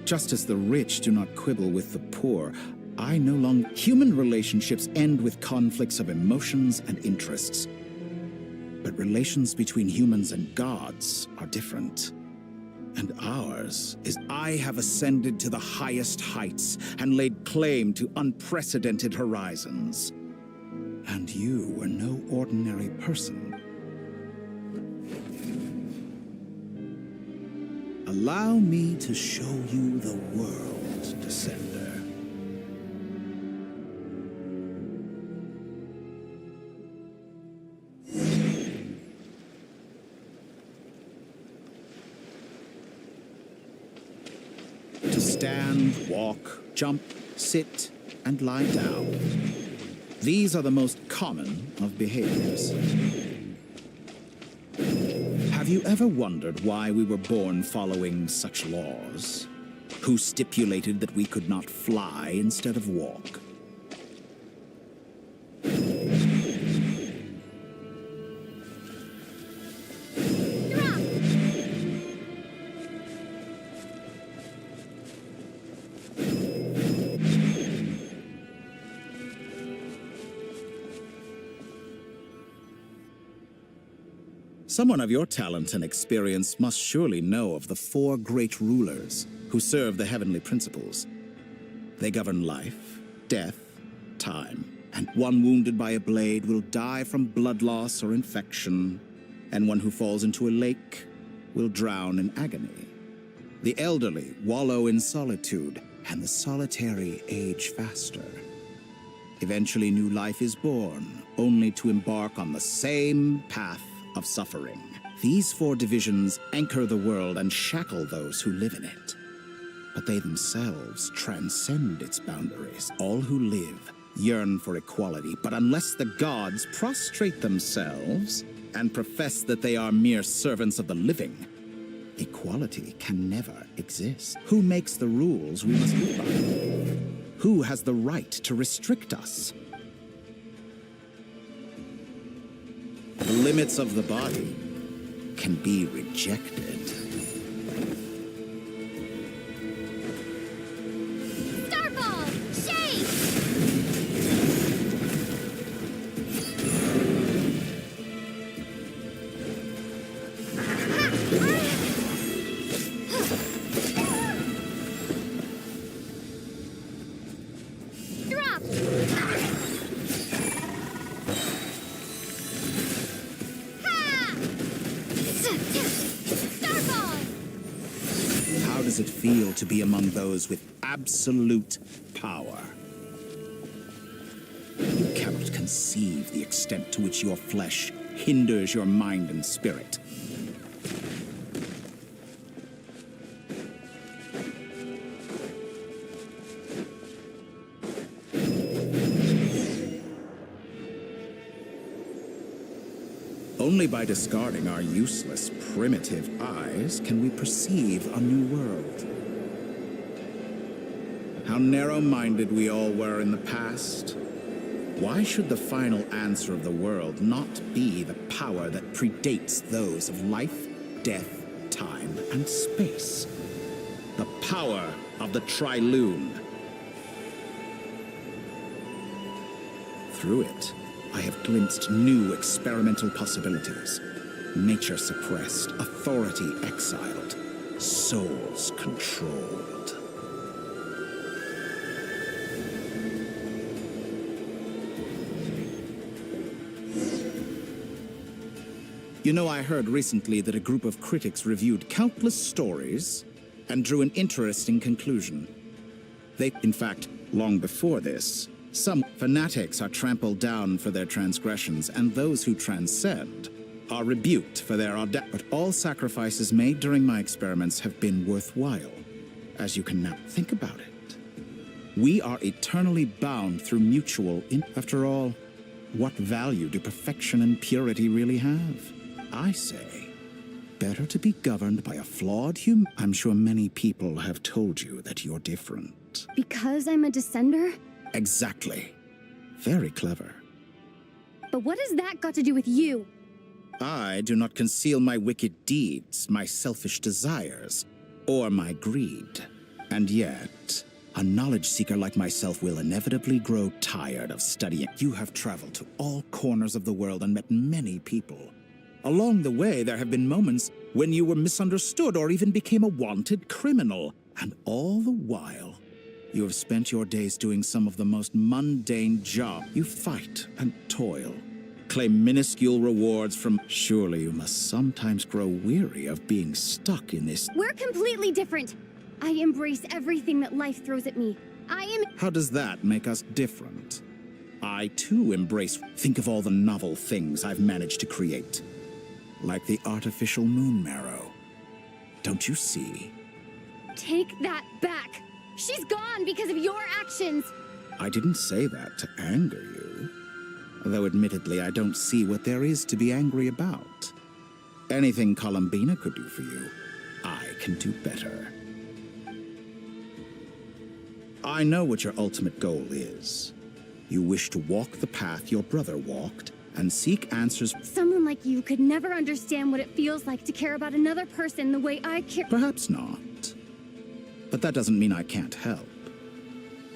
Just as the rich do not quibble with the poor, I no longer... Human relationships end with conflicts of emotions and interests. But relations between humans and gods are different. And ours is I have ascended to the highest heights and laid claim to unprecedented horizons. And you were no ordinary person. Allow me to show you the world, Descender. To stand, walk, jump, sit, and lie down. These are the most common of behaviors. Have you ever wondered why we were born following such laws? Who stipulated that we could not fly instead of walk? Someone of your talent and experience must surely know of the 4 great rulers who serve the heavenly principles. They govern life, death, time, and one wounded by a blade will die from blood loss or infection, and one who falls into a lake will drown in agony. The elderly wallow in solitude, and the solitary age faster. Eventually new life is born, only to embark on the same path of suffering. These 4 divisions anchor the world and shackle those who live in it. But they themselves transcend its boundaries. All who live yearn for equality, but unless the gods prostrate themselves and profess that they are mere servants of the living, equality can never exist. Who makes the rules we must live by? Who has the right to restrict us? The limits of the body can be rejected. Starball! Shake! does it feel to be among those with absolute power? You cannot conceive the extent to which your flesh hinders your mind and spirit. Only by discarding our useless, primitive eyes can we perceive a new world. How narrow-minded we all were in the past. Why should the final answer of the world not be the power that predates those of life, death, time, and space? The power of the Trilune. Through it, I have glimpsed new experimental possibilities. Nature suppressed, authority exiled, souls controlled. You know, I heard recently that a group of critics reviewed countless stories and drew an interesting conclusion. In fact, long before this, some fanatics are trampled down for their transgressions, and those who transcend are rebuked for their audacity. But all sacrifices made during my experiments have been worthwhile, as you can now think about it. We are eternally bound through mutual. After all, what value do perfection and purity really have? I say, better to be governed by a flawed human. I'm sure many people have told you that you're different. Because I'm a descender? Exactly. Very clever. But what has that got to do with you? I do not conceal my wicked deeds, my selfish desires, or my greed. And yet, a knowledge seeker like myself will inevitably grow tired of studying. You have traveled to all corners of the world and met many people. Along the way, there have been moments when you were misunderstood or even became a wanted criminal. And all the while, you have spent your days doing some of the most mundane jobs. You fight and toil, claim minuscule rewards from... Surely you must sometimes grow weary of being stuck in this... We're completely different. I embrace everything that life throws at me. How does that make us different? I, too, embrace... Think of all the novel things I've managed to create. Like the artificial moon marrow. Don't you see? Take that back. She's gone because of your actions. I didn't say that to anger you. Though admittedly, I don't see what there is to be angry about. Anything Columbina could do for you, I can do better. I know what your ultimate goal is. You wish to walk the path your brother walked and seek answers. Someone like you could never understand what it feels like to care about another person the way I care. Perhaps not. But that doesn't mean I can't help.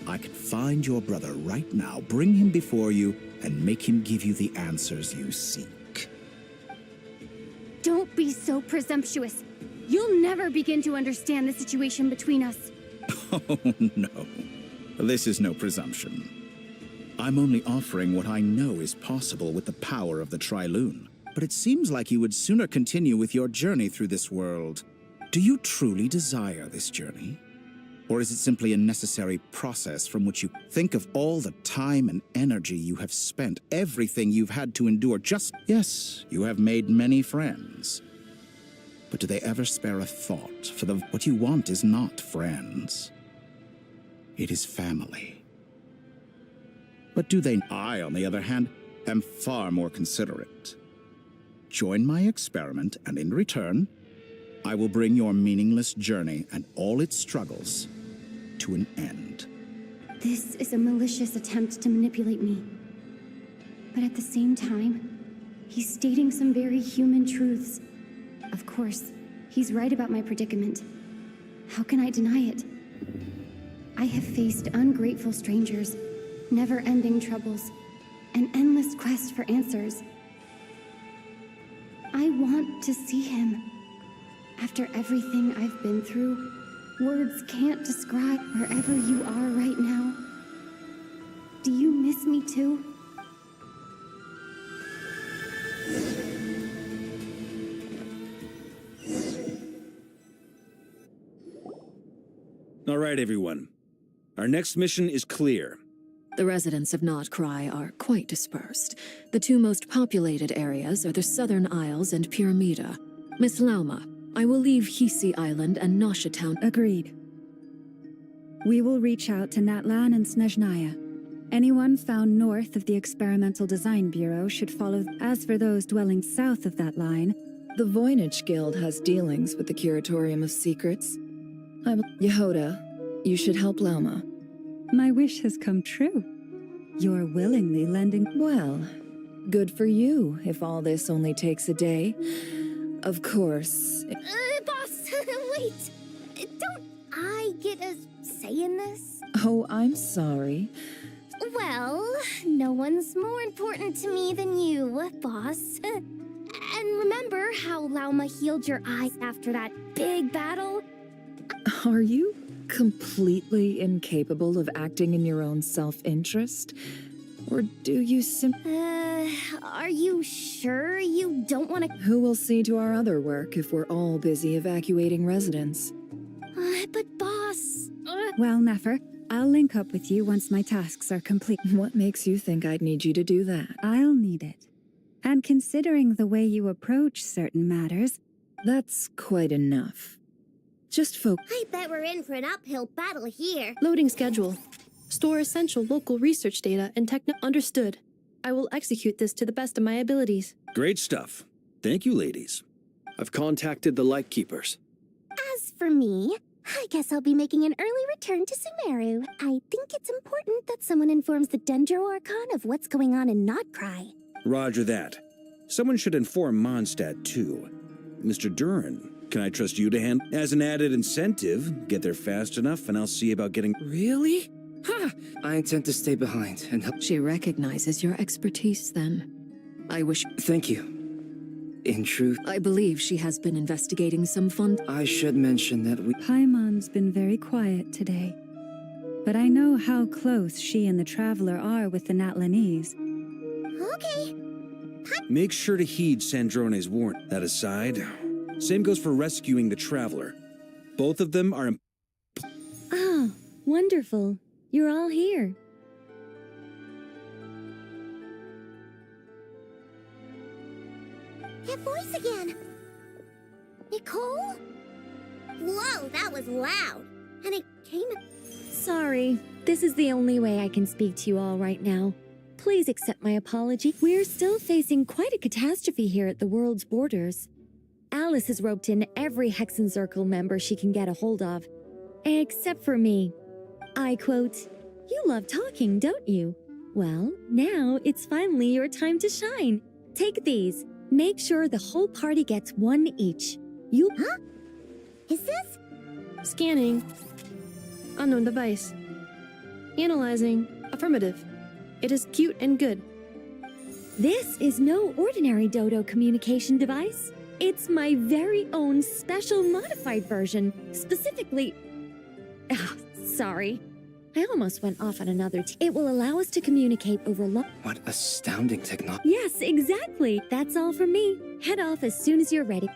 I can find your brother right now, bring him before you, and make him give you the answers you seek. Don't be so presumptuous. You'll never begin to understand the situation between us. Oh, no. This is no presumption. I'm only offering what I know is possible with the power of the Trilune. But it seems like you would sooner continue with your journey through this world. Do you truly desire this journey? Or is it simply a necessary process from which you think of all the time and energy you have spent, everything you've had to endure just... Yes, you have made many friends. But do they ever spare a thought for what you want is not friends. It is family. But do they... I, on the other hand, am far more considerate. Join my experiment, and in return, I will bring your meaningless journey and all its struggles to an end. This is a malicious attempt to manipulate me. But at the same time, he's stating some very human truths. Of course, he's right about my predicament. How can I deny it? I have faced ungrateful strangers, never-ending troubles, an endless quest for answers. I want to see him. After everything I've been through, words can't describe wherever you are right now. Do you miss me too? All right, everyone. Our next mission is clear. The residents of Nodcry are quite dispersed. The two most populated areas are the Southern Isles and Pyramida. Miss Lauma, I will leave Hisi Island and Nosha Town. Agreed. We will reach out to Natlan and Snezhnaya. Anyone found north of the Experimental Design Bureau should follow. As for those dwelling south of that line, The Voynich Guild has dealings with the Curatorium of Secrets. Yehoda, you should help Lauma. my wish has come true. You're willingly lending. Well, good for you if all this only takes a day. Of course. Boss, wait! Don't I get a say in this? Oh, I'm sorry. Well, no one's more important to me than you, boss. And remember how Lauma healed your eyes after that big battle? Are you completely incapable of acting in your own self-interest? Or do you Are you sure you don't want to? Who will see to our other work if we're all busy evacuating residents? But boss... Well, Nefer, I'll link up with you once my tasks are complete. What makes you think I'd need you to do that? I'll need it. And considering the way you approach certain matters... That's quite enough. Just I bet we're in for an uphill battle here. Loading schedule. Store essential local research data and Understood. I will execute this to the best of my abilities. Great stuff. Thank you, ladies. I've contacted the Lightkeepers. As for me, I guess I'll be making an early return to Sumeru. I think it's important that someone informs the Dendro Archon of what's going on in Nodcry. Roger that. Someone should inform Mondstadt, too. Mr. Duran, can I trust you to handle? As an added incentive, get there fast enough and I'll see about getting... Really? Ha! I intend to stay behind and help. She recognizes your expertise, then. I wish... Thank you. In truth, I believe she has been investigating some fun... I should mention that we... Paimon's been very quiet today. But I know how close she and the Traveler are with the Natlanese. Okay. Make sure to heed Sandrone's warning. That aside, same goes for rescuing the Traveler. Both of them are... Oh, wonderful. You're all here. That voice again. Nicole? Whoa, that was loud. And it came... Sorry. This is the only way I can speak to you all right now. Please accept my apology. We're still facing quite a catastrophe here at the world's borders. Alice has roped in every Hexen Circle member she can get a hold of. Except for me. I quote, "You love talking, don't you? Well, now it's finally your time to shine. Take these. Make sure the whole party gets one each. You... Huh? Is this? Scanning. Unknown device. Analyzing. Affirmative. It is cute and good. This is no ordinary Dodo communication device. It's my very own special modified version, specifically... sorry. I almost went off on another It will allow us to communicate over What astounding technology. Yes, exactly. That's all from me. Head off as soon as you're ready.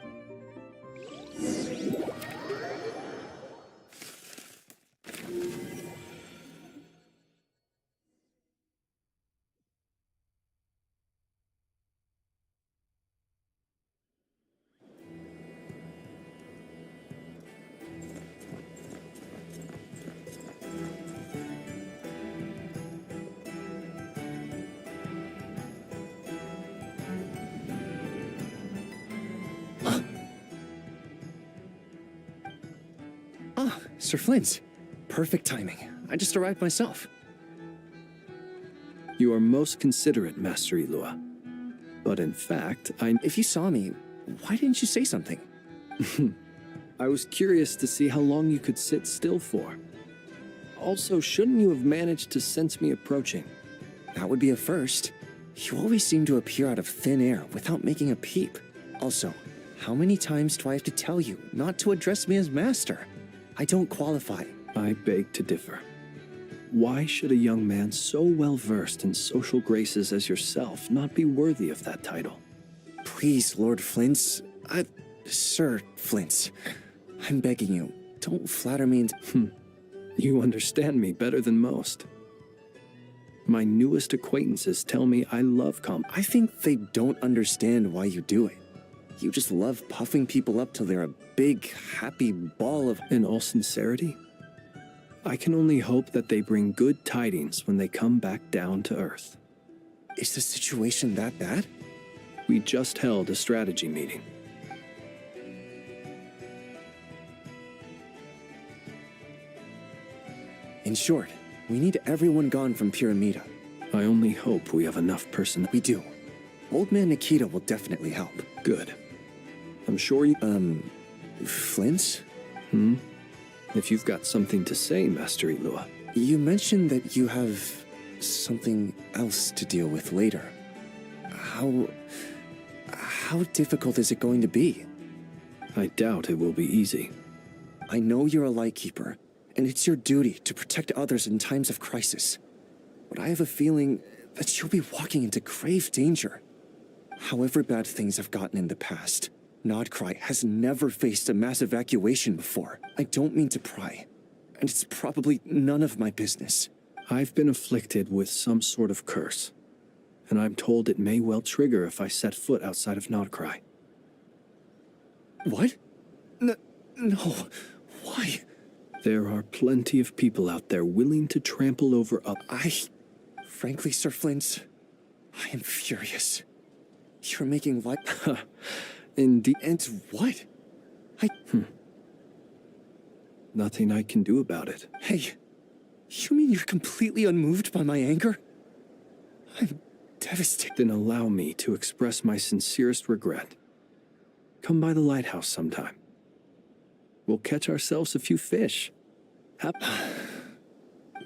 Sir Flint's. Perfect timing. I just arrived myself. You are most considerate, Master Elua. But in fact, If you saw me, why didn't you say something? I was curious to see how long you could sit still for. Also, shouldn't you have managed to sense me approaching? That would be a first. You always seem to appear out of thin air without making a peep. Also, how many times do I have to tell you not to address me as master? I don't qualify. I beg to differ. Why should a young man so well versed in social graces as yourself not be worthy of that title? Please, Lord Flint's. Sir Flint's. I'm begging you, don't flatter me into... You understand me better than most. My newest acquaintances tell me I love I think they don't understand why you do it. You just love puffing people up till they're a big, happy ball of... In all sincerity, I can only hope that they bring good tidings when they come back down to Earth. Is the situation that bad? We just held a strategy meeting. In short, we need everyone gone from Pyramida. I only hope we have enough personnel. We do. Old Man Nikita will definitely help. Good. I'm sure you... Flint? If you've got something to say, Master Ilua. You mentioned that you have something else to deal with later. How difficult is it going to be? I doubt it will be easy. I know you're a Lightkeeper, and it's your duty to protect others in times of crisis. But I have a feeling that you'll be walking into grave danger. However bad things have gotten in the past, Nodcry has never faced a mass evacuation before. I don't mean to pry, and it's probably none of my business. I've been afflicted with some sort of curse, and I'm told it may well trigger if I set foot outside of Nodcry. What? No. Why? There are plenty of people out there willing to trample over Frankly, Sir Flint, I am furious. You're making light... Indeed. And what? Nothing I can do about it. Hey, you mean you're completely unmoved by my anger? I'm devastated. Then allow me to express my sincerest regret. Come by the lighthouse sometime. We'll catch ourselves a few fish.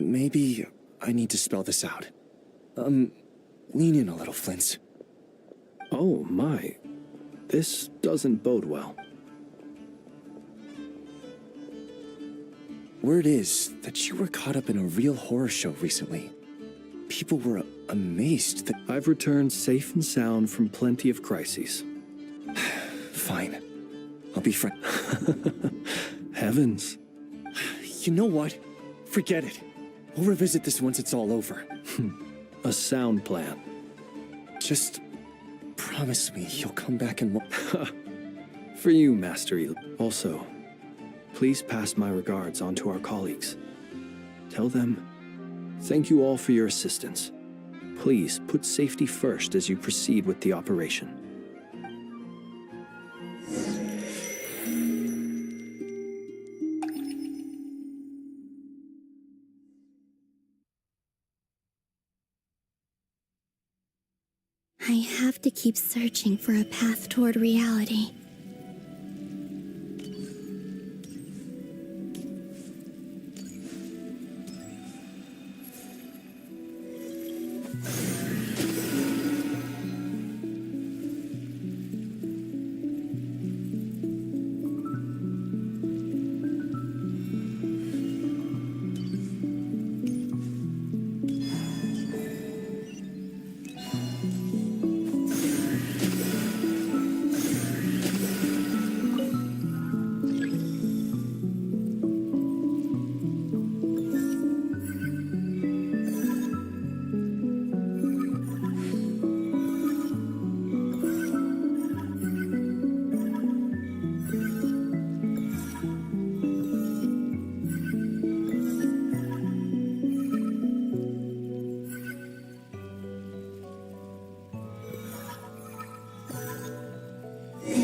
Maybe I need to spell this out. Lean in a little, Flint. Oh, my. This doesn't bode well. Word is that you were caught up in a real horror show recently. People were amazed that... I've returned safe and sound from plenty of crises. Fine. I'll be frank. Heavens. You know what? Forget it. We'll revisit this once it's all over. A sound plan. Just promise me you'll come back and... For you, Master Eel. Also, please pass my regards on to our colleagues. Tell them, thank you all for your assistance. Please put safety first as you proceed with the operation. I have to keep searching for a path toward reality.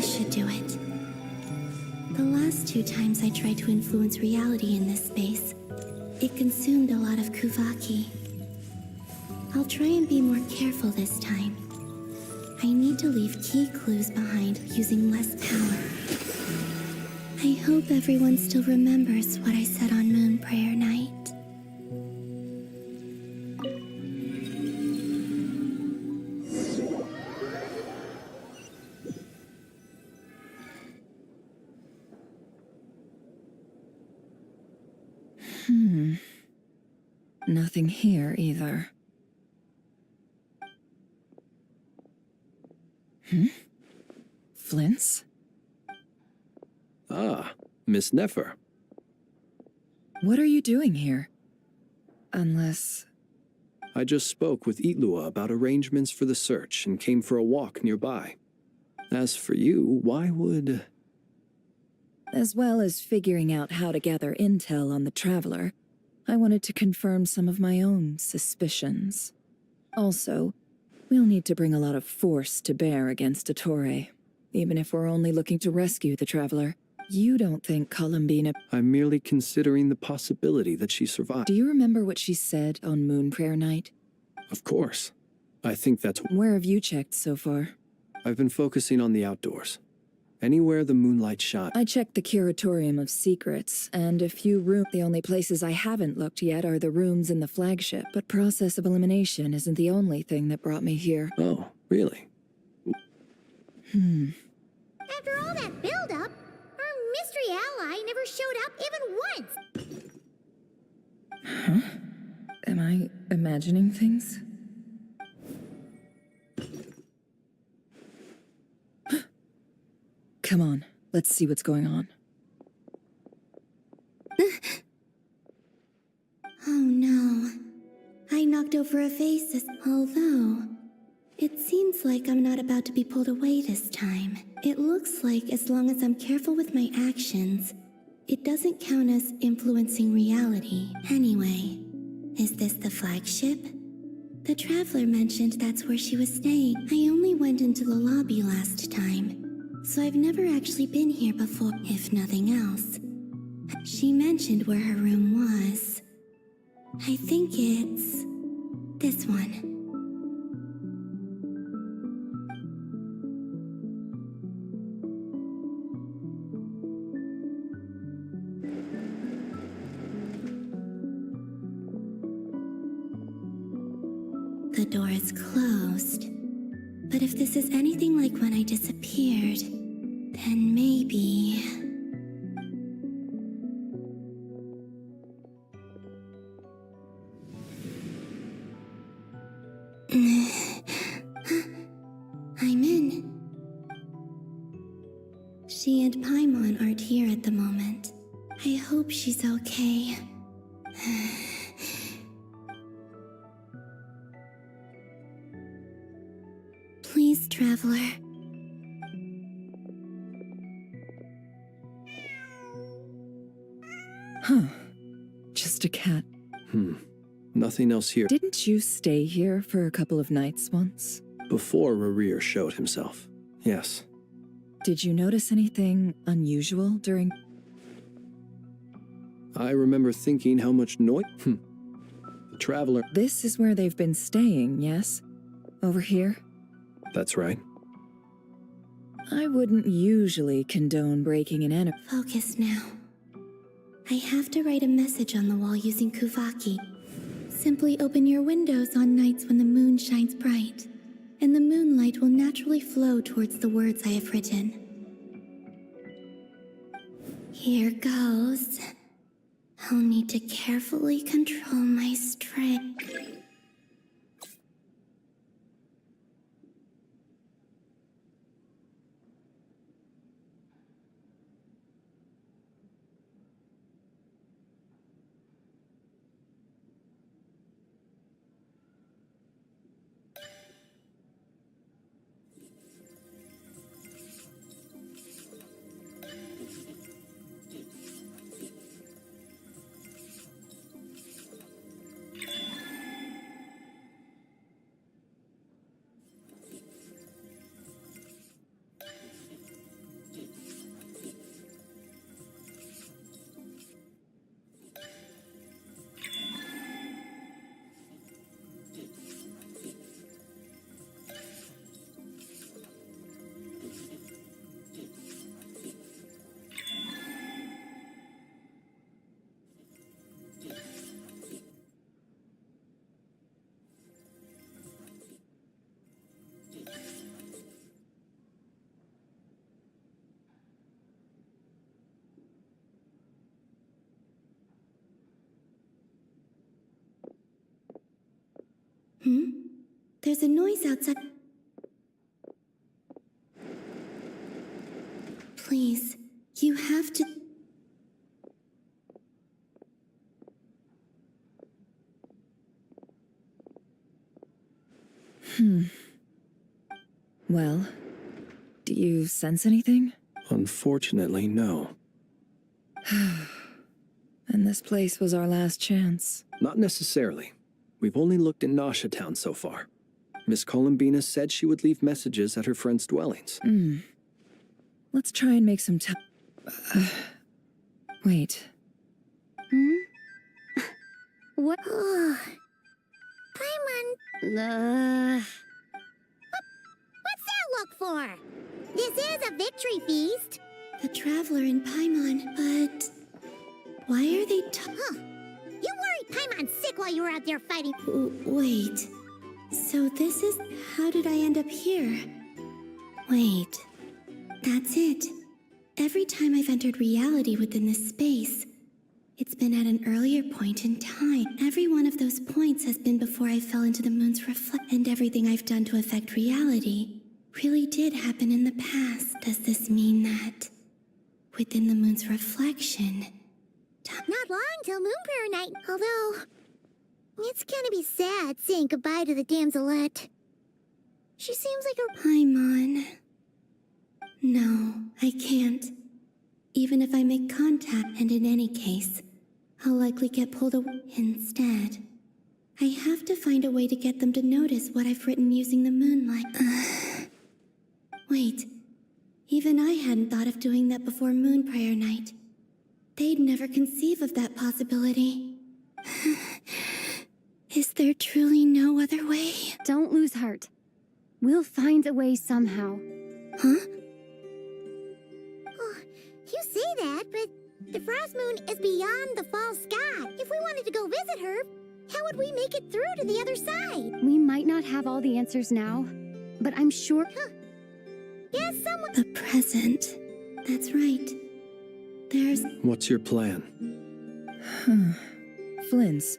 Should do it. The last 2 times I tried to influence reality in this space, it consumed a lot of Kuvaki. I'll try and be more careful this time. I need to leave key clues behind using less power. I hope everyone still remembers what I said on Moon Prayer Night. Nothing here either. Flint's? Ah, Miss Nefer. What are you doing here? Unless... I just spoke with Itlua about arrangements for the search and came for a walk nearby. As for you, why would... As well as figuring out how to gather intel on the Traveler, I wanted to confirm some of my own suspicions. Also, we'll need to bring a lot of force to bear against Dottore, even if we're only looking to rescue the Traveler. You don't think Columbina... I'm merely considering the possibility that she survived. Do you remember what she said on Moon Prayer Night? Of course. I think that's... Where have you checked so far? I've been focusing on the outdoors. Anywhere the moonlight shines. I checked the Curatorium of Secrets, and a few rooms. The only places I haven't looked yet are the rooms in the flagship, but process of elimination isn't the only thing that brought me here. Oh, really? After all that build-up, our mystery ally never showed up even once. Huh? Am I imagining things? Come on, let's see what's going on. Oh no. I knocked over a vase, although... It seems like I'm not about to be pulled away this time. It looks like as long as I'm careful with my actions, it doesn't count as influencing reality. Anyway, is this the flagship? The Traveler mentioned that's where she was staying. I only went into the lobby last time, so I've never actually been here before, if nothing else. She mentioned where her room was. I think it's... this one. The door is closed. But if this is anything like when I disappeared, then maybe... I'm in. She and Paimon aren't here at the moment. I hope she's okay. Please, Traveler. Huh. Just a cat. Nothing else here. Didn't you stay here for a couple of nights once? Before Rarir showed himself. Yes. Did you notice anything unusual during... I remember thinking how much noise... The Traveler... This is where they've been staying, yes? Over here? That's right. I wouldn't usually condone breaking an enemy. Focus now. I have to write a message on the wall using Kuvaki. Simply open your windows on nights when the moon shines bright, and the moonlight will naturally flow towards the words I have written. Here goes. I'll need to carefully control my strength. There's a noise outside. Please, you have to... Well, do you sense anything? Unfortunately, no. And this place was our last chance. Not necessarily. We've only looked in Nasha Town so far. Miss Columbina said she would leave messages at her friends' dwellings. Let's try and make some time. Wait. What? Paimon. What's that look for? This is a victory feast. The Traveler and Paimon, but why are they Huh. You worried Paimon's sick while you were out there fighting. Wait. So this is... How did I end up here? Wait. That's it. Every time I've entered reality within this space, it's been at an earlier point in time. Every one of those points has been before I fell into the moon's reflect, and everything I've done to affect reality really did happen in the past. Does this mean that within the moon's reflection... Not long till Moonprayer night, although... It's gonna be sad saying goodbye to the damselette. She seems like a... Paimon... No, I can't. Even if I make contact, and in any case, I'll likely get pulled away instead. I have to find a way to get them to notice what I've written using the moonlight. Wait, even I hadn't thought of doing that before Moonprayer night. They'd never conceive of that possibility. Is there truly no other way? Don't lose heart. We'll find a way somehow. Huh? You say that, but the Frost Moon is beyond the fall sky. If we wanted to go visit her, how would we make it through to the other side? We might not have all the answers now, but I'm sure... Yes, someone... The present. That's right. There's... What's your plan? Flint's,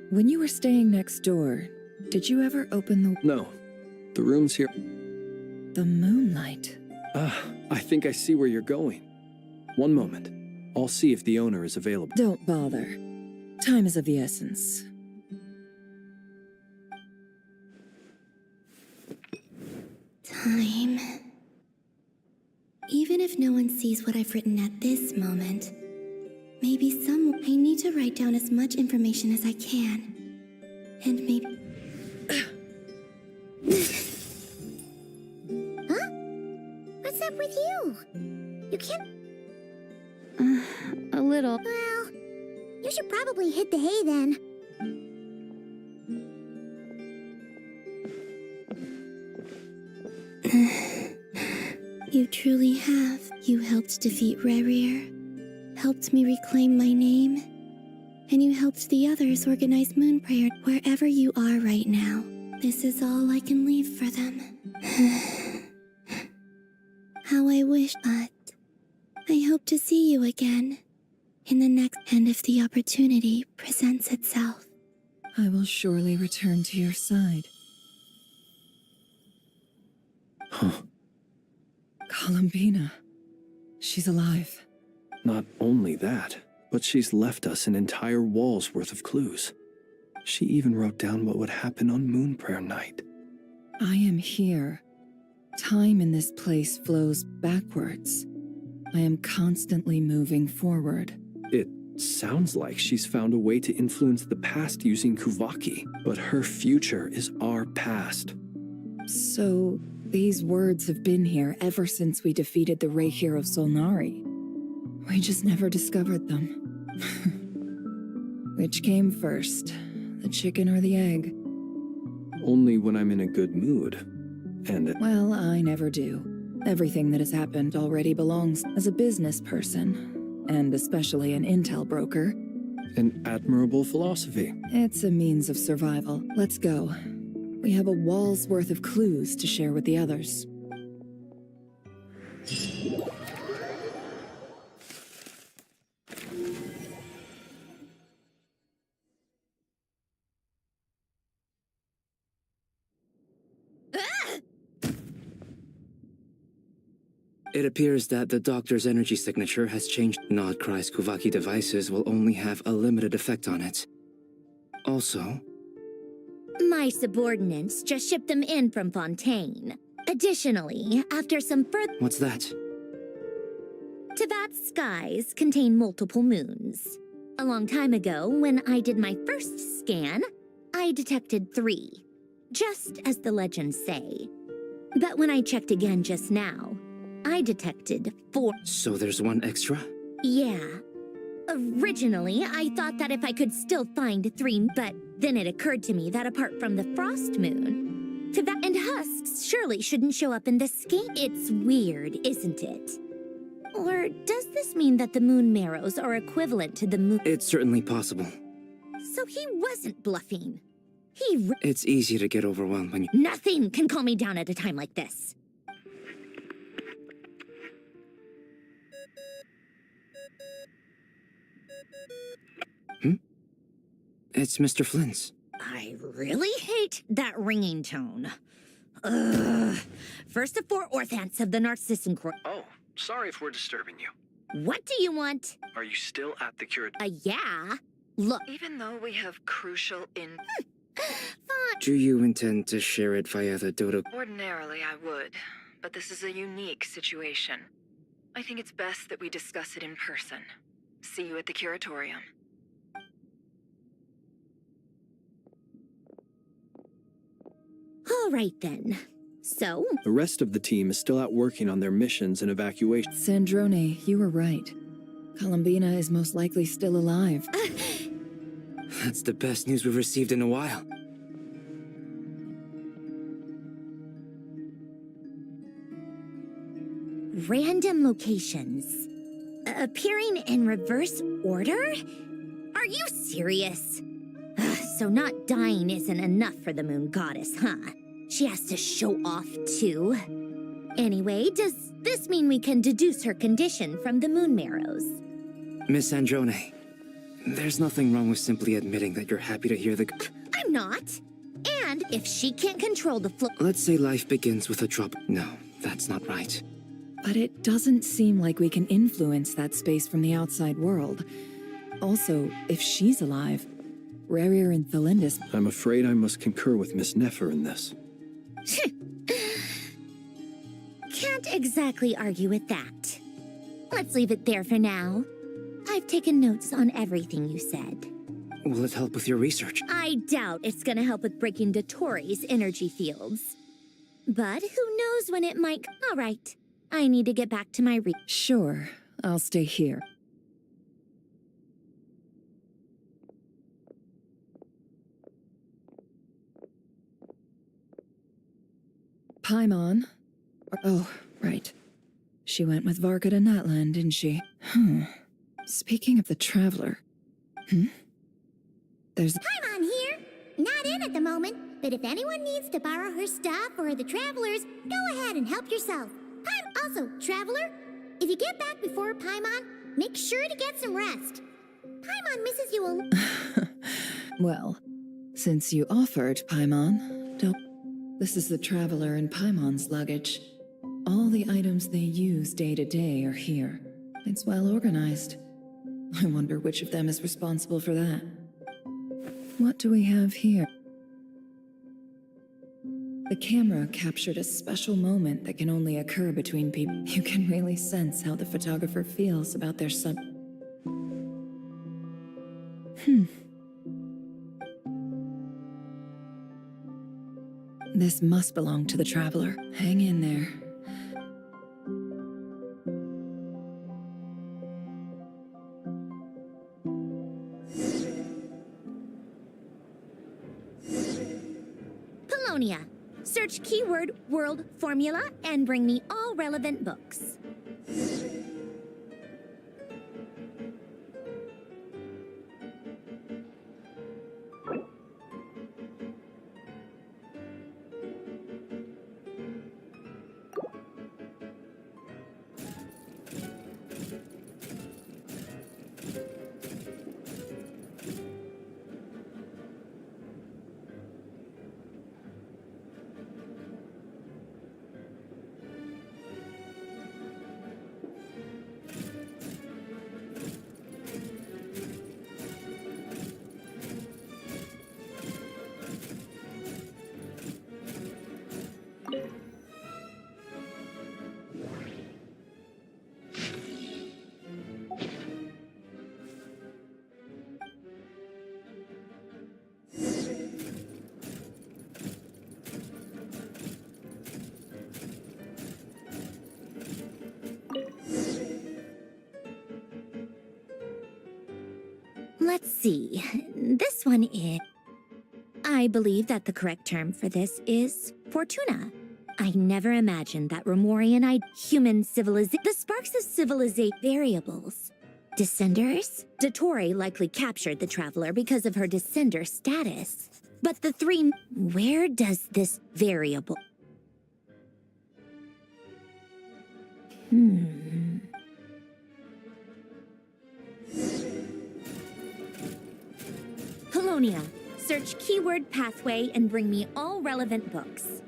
when you were staying next door, did you ever open the... No. The room's here. The moonlight? I think I see where you're going. One moment. I'll see if the owner is available. Don't bother. Time is of the essence. Time. Even if no one sees what I've written at this moment, maybe I need to write down as much information as I can. And maybe... Huh? What's up with you? You can't... A little. Well, you should probably hit the hay then. You truly have. You helped defeat Rerir, helped me reclaim my name, and you helped the others organize Moonprayer. Wherever you are right now, this is all I can leave for them. How I wish, but I hope to see you again in the next, and if the opportunity presents itself. I will surely return to your side. Huh. Columbina. She's alive. Not only that, but she's left us an entire wall's worth of clues. She even wrote down what would happen on Moonprayer night. I am here. Time in this place flows backwards. I am constantly moving forward. It sounds like she's found a way to influence the past using Kuvaki, but her future is our past. So, these words have been here ever since we defeated the Reikir of Solnari. We just never discovered them. Which came first, the chicken or the egg? Only when I'm in a good mood. Well, I never do. Everything that has happened already belongs as a business person, and especially an intel broker. An admirable philosophy. It's a means of survival. Let's go. We have a wall's worth of clues to share with the others. It appears that the doctor's energy signature has changed. Nodcry's Kuvaki devices will only have a limited effect on it. Also, My subordinates just shipped them in from Fontaine. Additionally, after some further... What's that? Tevat's skies contain multiple moons. A long time ago, when I did my first scan, I detected 3, just as the legends say. But when I checked again just now, I detected 4. So there's one extra? Yeah. Originally, I thought that if I could still find 3, but then it occurred to me that apart from the frost moon, Tevat and husks surely shouldn't show up in the scan. It's weird, isn't it? Or does this mean that the moon marrows are equivalent to the moon? It's certainly possible. So he wasn't bluffing. It's easy to get overwhelmed when you... Nothing can calm me down at a time like this. It's Mr. Flynn's. I really hate that ringing tone. Ugh. First of 4 Orthants of the Narcissan Court. Oh, sorry if we're disturbing you. What do you want? Are you still at the cure? Yeah. Look. Even though we have crucial Do you intend to share it via the dodo? Ordinarily, I would, but this is a unique situation. I think it's best that we discuss it in person. See you at the curatorium. All right then. So? The rest of the team is still out working on their missions and evacuation. Sandrone, you were right. Columbina is most likely still alive. That's the best news we've received in a while. Random locations. Appearing in reverse order? Are you serious? So not dying isn't enough for the moon goddess, huh? She has to show off too. Anyway, does this mean we can deduce her condition from the moon marrows? Miss Androne, there's nothing wrong with simply admitting that you're happy to hear the... I'm not. And if she can't control the flow... Let's say life begins with a drop. No, that's not right. But it doesn't seem like we can influence that space from the outside world. Also, if she's alive, Rarier and Thelindis... I'm afraid I must concur with Miss Nefer in this. Can't exactly argue with that. Let's leave it there for now. I've taken notes on everything you said. Will it help with your research? I doubt it's gonna help with breaking Dotori's energy fields. But who knows when it might... All right. I need to get back to my Sure. I'll stay here. Paimon. Oh, right. She went with Varka to Natlan, didn't she? Speaking of the Traveler... There's... Paimon here! Not in at the moment, but if anyone needs to borrow her stuff or the Travelers, go ahead and help yourself. Also, Traveler, if you get back before Paimon, make sure to get some rest. Paimon misses you a... Well, since you offered, Paimon, don't... This is the Traveler and Paimon's luggage. All the items they use day to day are here. It's well organized. I wonder which of them is responsible for that. What do we have here? The camera captured a special moment that can only occur between people. You can really sense how the photographer feels about their sub... This must belong to the Traveler. Hang in there. Polonia. Search keyword world formula and bring me all relevant books. Let's see. This one is... I believe that the correct term for this is Fortuna. I never imagined that Remorian human civilization... The sparks of civilization variables. Descenders? Dottore likely captured the traveler because of her descender status. But the three... Where does this variable... Polonia. Search keyword pathway and bring me all relevant books.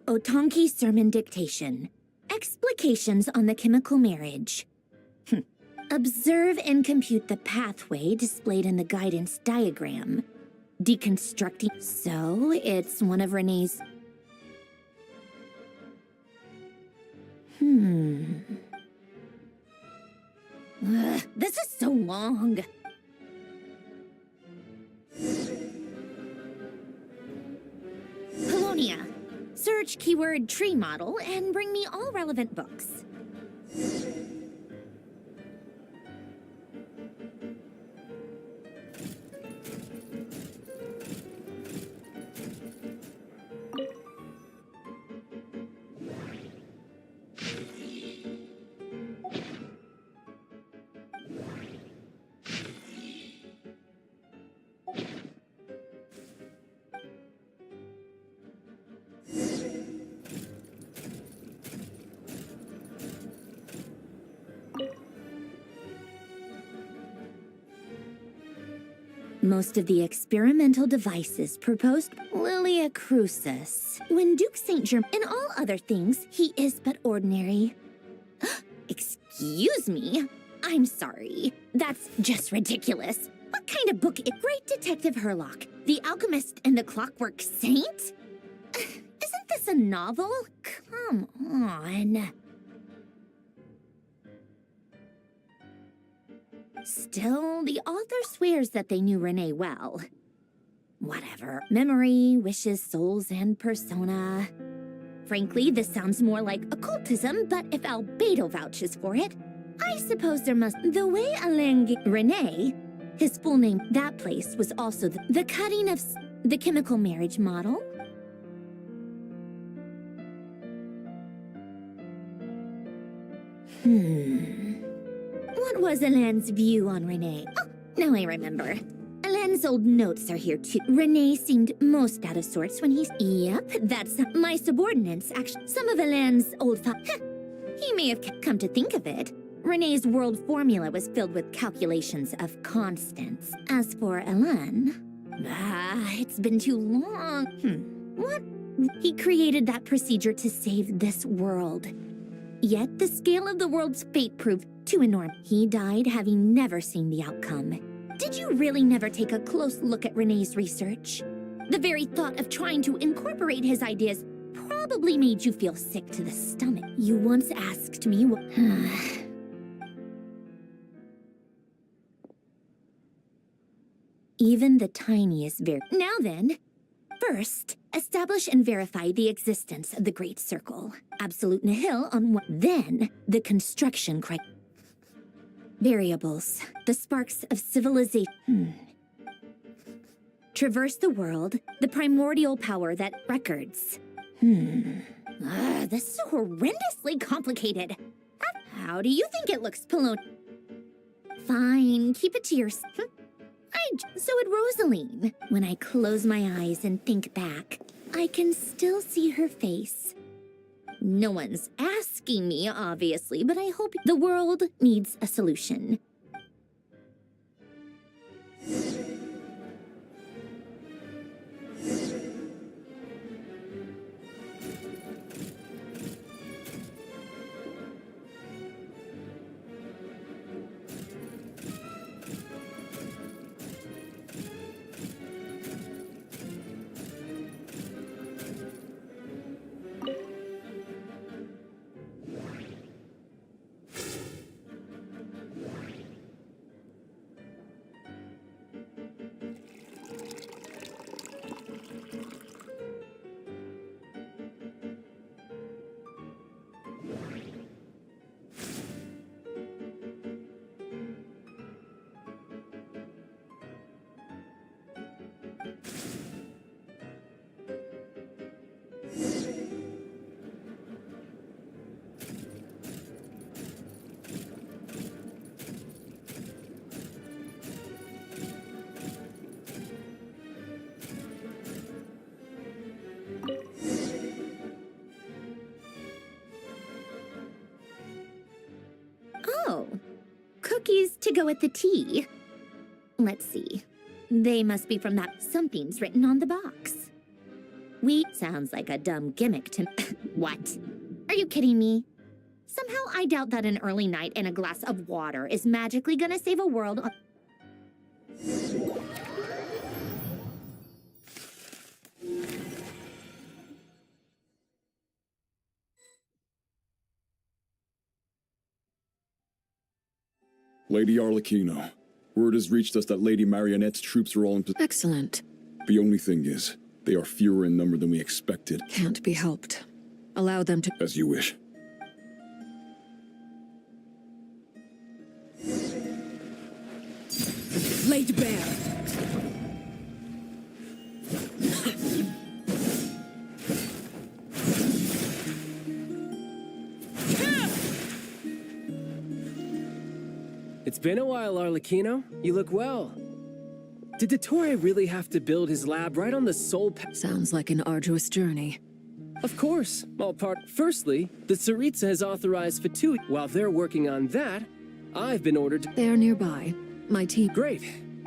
Otonki Sermon Dictation. Explications on the chemical marriage. Observe and compute the pathway displayed in the guidance diagram. Deconstructing... So, it's one of Renee's... This is so long. Polonia. Search keyword tree model and bring me all relevant books. Most of the experimental devices proposed Lilia Crucis. When Duke St. Germain, in all other things, he is but ordinary. Excuse me? I'm sorry. That's just ridiculous. What kind of book is Great Detective Herlock, The Alchemist and the Clockwork Saint? Isn't this a novel? Come on. Still, the author swears that they knew Renee well. Whatever. Memory, wishes, souls, and persona. Frankly, this sounds more like occultism, but if Albedo vouches for it, I suppose there must... The way Alain Renee, his full name, that place was also the cutting of the chemical marriage model. What was Alain's view on Renee? Oh, now I remember. Alain's old notes are here too. Renee seemed most out of sorts when he's... Yep, that's my subordinates, actually. Some of Alain's old... He may have come to think of it. Renee's world formula was filled with calculations of constants. As for Alain... it's been too long. What? He created that procedure to save this world. Yet the scale of the world's fate proved too enormous. He died having never seen the outcome. Did you really never take a close look at Renee's research? The very thought of trying to incorporate his ideas probably made you feel sick to the stomach. You once asked me what... Even the tiniest Now then, first, establish and verify the existence of the Great Circle. Absolute nihil on what... Then, the construction criteria. Variables. The sparks of civilization. Traverse the world. The primordial power that records. This is horrendously complicated. How do you think it looks, Polon? Fine, keep it to yourself. So would Rosaline. When I close my eyes and think back, I can still see her face. No one's asking me, obviously, but I hope the world needs a solution. cookies to go with the tea. Let's see. They must be from that something's written on the box. Sounds like a dumb gimmick to What? Are you kidding me? Somehow I doubt that an early night and a glass of water is magically gonna save a world. Lady Arlecchino, word has reached us that Lady Marionette's troops are all in position. Excellent. The only thing is, they are fewer in number than we expected. Can't be helped. Allow them to... As you wish. Laid bare. It's been a while, Arlecchino. You look well. Did Dottore really have to build his lab right on the soul Sounds like an arduous journey. Of course, all part. Firstly, the Tsaritsa has authorized Fatui. While they're working on that, I've been ordered to... They're nearby. My team... Great.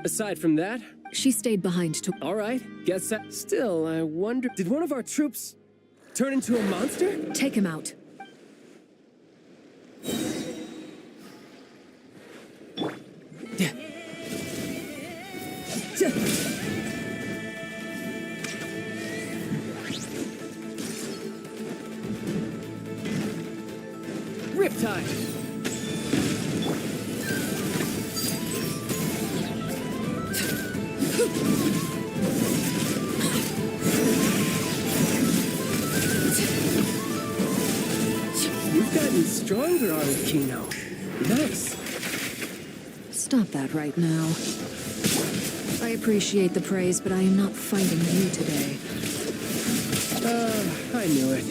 Aside from that... She stayed behind to... All right, guess that... Still, I wonder... Did one of our troops turn into a monster? Take him out. Riptide! You've gotten stronger, Arlecchino. Nice. Stop that right now. I appreciate the praise, but I am not fighting you today. I knew it.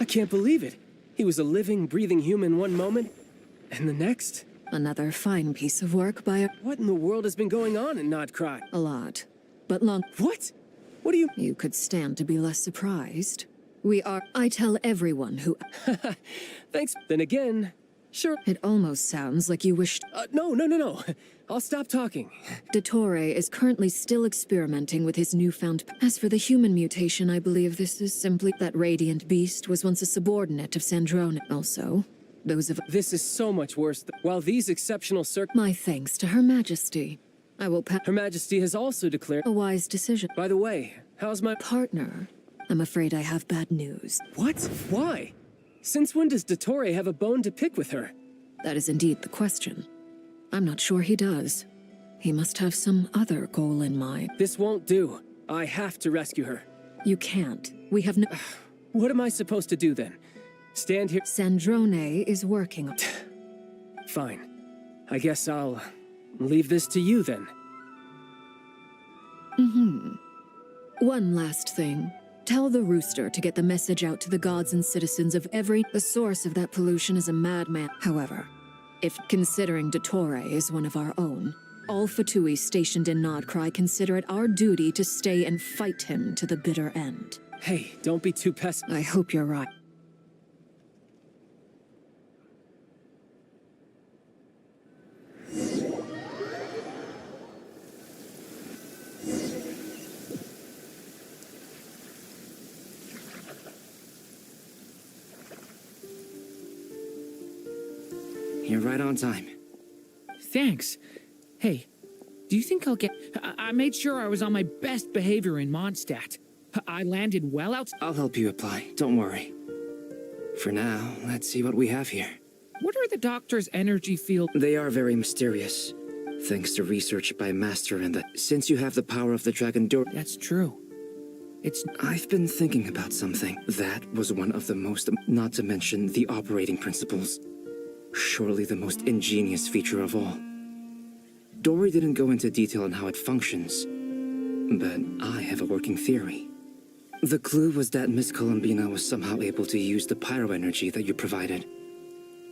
I can't believe it. He was a living, breathing human one moment, and the next... Another fine piece of work by a... What in the world has been going on in Nodcry? A lot. But long... What? What do you... You could stand to be less surprised. We are... I tell everyone who... Thanks. Then again, sure. It almost sounds like you wished... No. I'll stop talking. Dottore is currently still experimenting with his newfound... As for the human mutation, I believe this is simply that Radiant Beast was once a subordinate of Sandrone. Also, those of... This is so much worse. While these exceptional My thanks to Her Majesty. I will Her Majesty has also declared... A wise decision. By the way, how's my... Partner? I'm afraid I have bad news. What? Why? Since when does Dottore have a bone to pick with her? That is indeed the question. I'm not sure he does. He must have some other goal in mind. This won't do. I have to rescue her. You can't. We have no... What am I supposed to do then? Stand here... Sandrone is working on... Fine. I guess I'll leave this to you then. One last thing. Tell the rooster to get the message out to the gods and citizens of every... The source of that pollution is a madman. However, if considering Dottore is one of our own, all Fatui stationed in Nodcry consider it our duty to stay and fight him to the bitter end. Hey, don't be too I hope you're right. You're right on time. Thanks. Hey, do you think I'll get... I made sure I was on my best behavior in Mondstadt. I landed well out... I'll help you apply, don't worry. For now, let's see what we have here. What are the doctor's energy field... They are very mysterious, thanks to research by Master and the... Since you have the power of the Dragon Door... That's true. I've been thinking about something. That was one of the most... Not to mention the operating principles. Surely the most ingenious feature of all. Dory didn't go into detail on how it functions, but I have a working theory. The clue was that Miss Columbina was somehow able to use the pyro energy that you provided,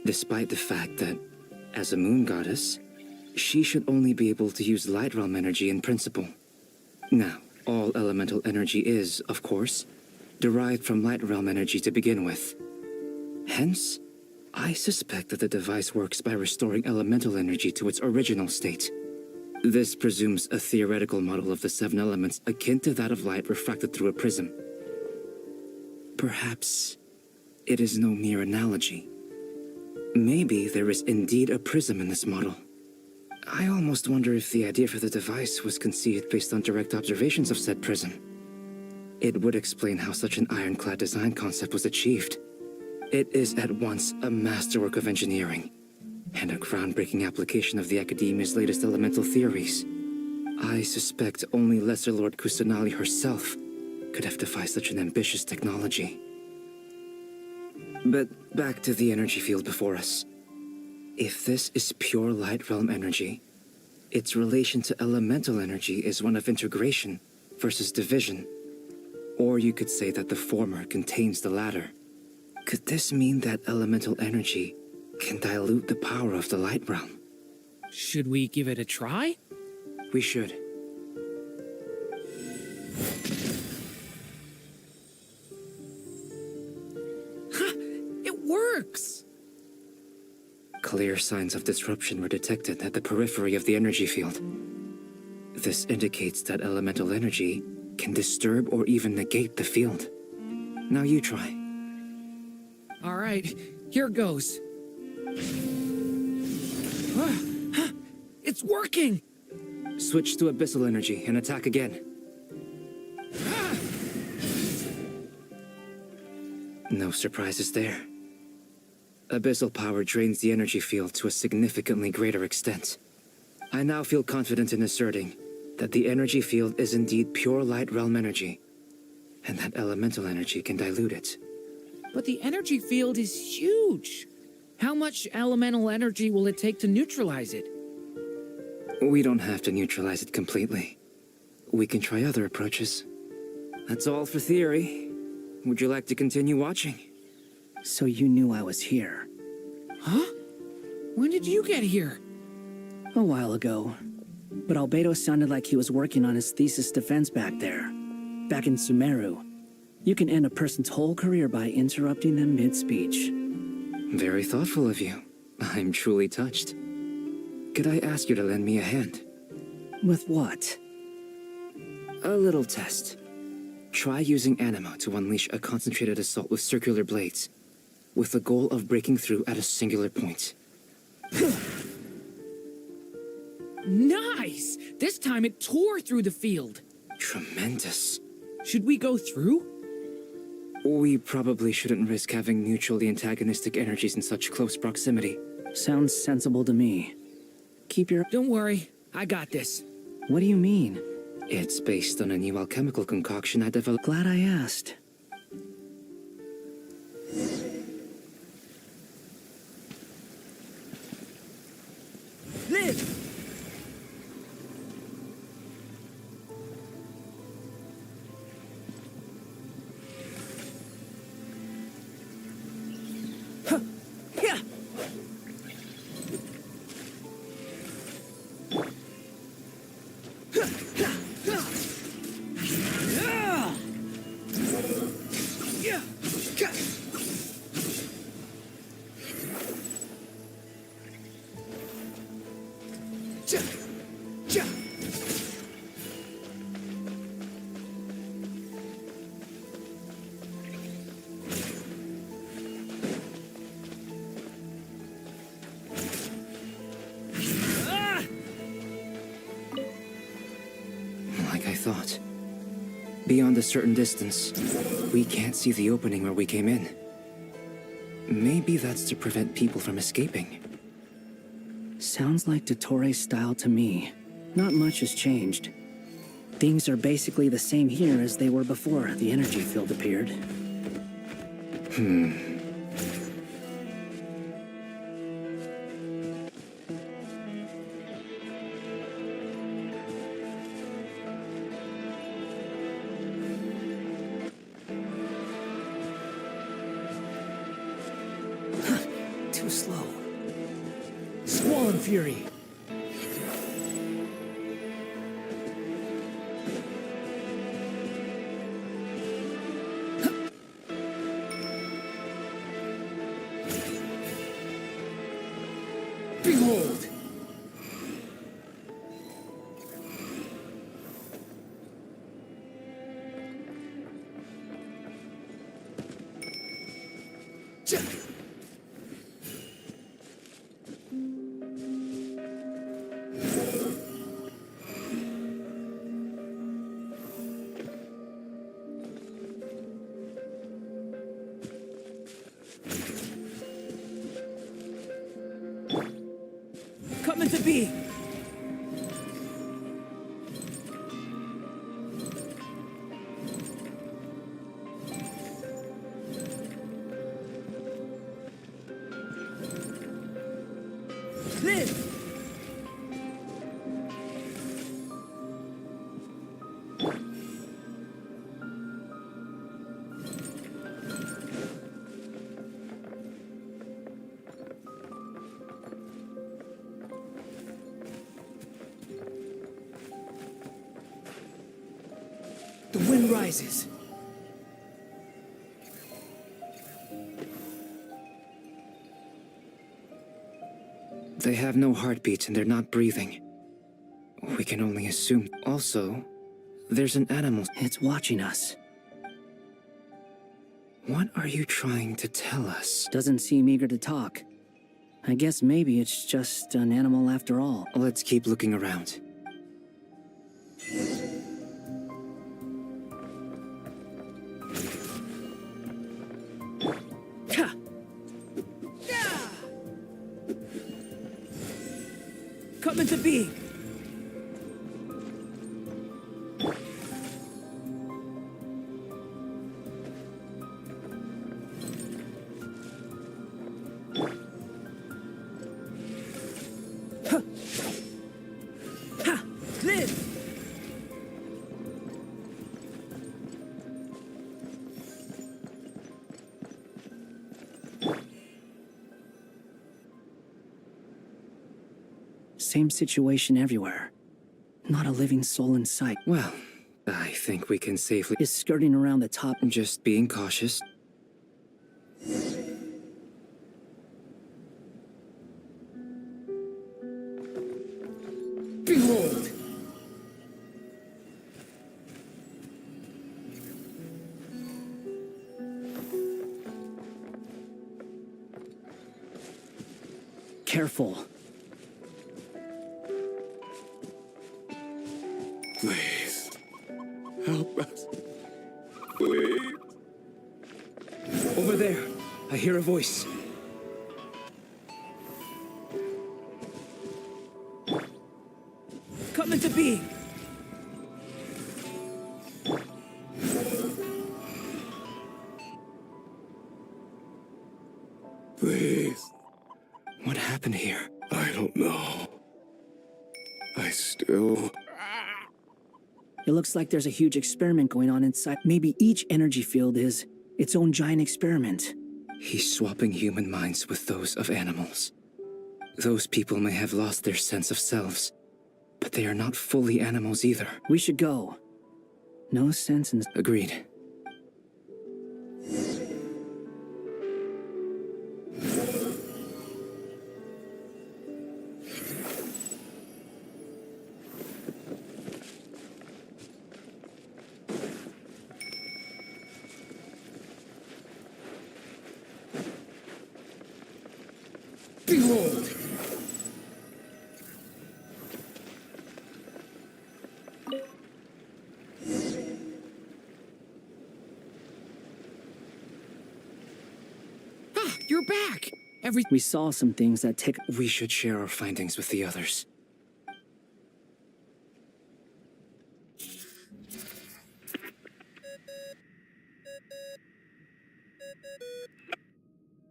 despite the fact that, as a moon goddess, she should only be able to use light realm energy in principle. Now, all elemental energy is, of course, derived from light realm energy to begin with. Hence, I suspect that the device works by restoring elemental energy to its original state. This presumes a theoretical model of the seven elements akin to that of light refracted through a prism. Perhaps it is no mere analogy. Maybe there is indeed a prism in this model. I almost wonder if the idea for the device was conceived based on direct observations of said prism. It would explain how such an ironclad design concept was achieved. It is at once a masterwork of engineering and a groundbreaking application of the Academia's latest elemental theories. I suspect only Lesser Lord Kusanali herself could have devised such an ambitious technology. But back to the energy field before us. If this is pure light realm energy, its relation to elemental energy is one of integration versus division. Or you could say that the former contains the latter. Could this mean that elemental energy can dilute the power of the light realm? Should we give it a try? We should. It works! Clear signs of disruption were detected at the periphery of the energy field. This indicates that elemental energy can disturb or even negate the field. Now you try. All right, here goes. It's working! Switch to abyssal energy and attack again. No surprises there. Abyssal power drains the energy field to a significantly greater extent. I now feel confident in asserting that the energy field is indeed pure light realm energy, and that elemental energy can dilute it. But the energy field is huge. How much elemental energy will it take to neutralize it? We don't have to neutralize it completely. We can try other approaches. That's all for theory. Would you like to continue watching? So you knew I was here. Huh? When did you get here? A while ago. But Albedo sounded like he was working on his thesis defense back there. Back in Sumeru. You can end a person's whole career by interrupting them mid-speech. Very thoughtful of you. I'm truly touched. Could I ask you to lend me a hand? With what? A little test. Try using Anima to unleash a concentrated assault with circular blades, with the goal of breaking through at a singular point. Nice! This time it tore through the field. Tremendous. Should we go through? We probably shouldn't risk having mutually antagonistic energies in such close proximity. Sounds sensible to me. Keep your... Don't worry, I got this. What do you mean? It's based on a new alchemical concoction I developed. Glad I asked. Live! Like I thought. Beyond a certain distance, we can't see the opening where we came in. Maybe that's to prevent people from escaping. Sounds like Dottore style to me. Not much has changed. Things are basically the same here as they were before the energy field appeared. too slow. Squall and Fury. Behold! Coming to be! Live! The wind rises. They have no heartbeats and they're not breathing. We can only assume. Also, there's an animal. It's watching us. What are you trying to tell us? Doesn't seem eager to talk. I guess maybe it's just an animal after all. Let's keep looking around. Coming to be! Ha! Ha! Live! Same situation everywhere. Not a living soul in sight. Well, I think we can safely... Is skirting around the top. Just being cautious. Behold! Careful. Please. Help us. Please. Over there. I hear a voice. Coming to be! Please. What happened here? I don't know. I still... It looks like there's a huge experiment going on inside. Maybe each energy field is its own giant experiment. He's swapping human minds with those of animals. Those people may have lost their sense of selves, but they are not fully animals either. We should go. No sense in... Agreed. Behold! Ah, you're back! We saw some things that tick... We should share our findings with the others.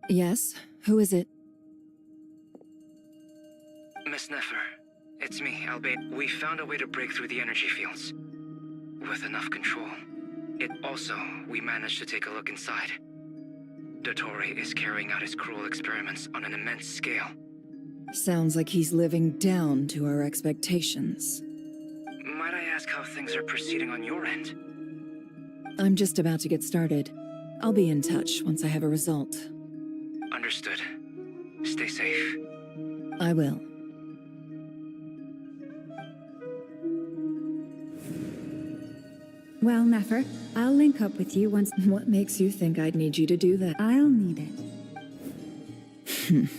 Yes? Who is it? Miss Nefer, it's me, Albeit. We found a way to break through the energy fields. With enough control. We managed to take a look inside. Dottore is carrying out his cruel experiments on an immense scale. Sounds like he's living down to our expectations. Might I ask how things are proceeding on your end? I'm just about to get started. I'll be in touch once I have a result. Understood. Stay safe. I will. Well, Nefer, I'll link up with you once. What makes you think I'd need you to do that? I'll need it.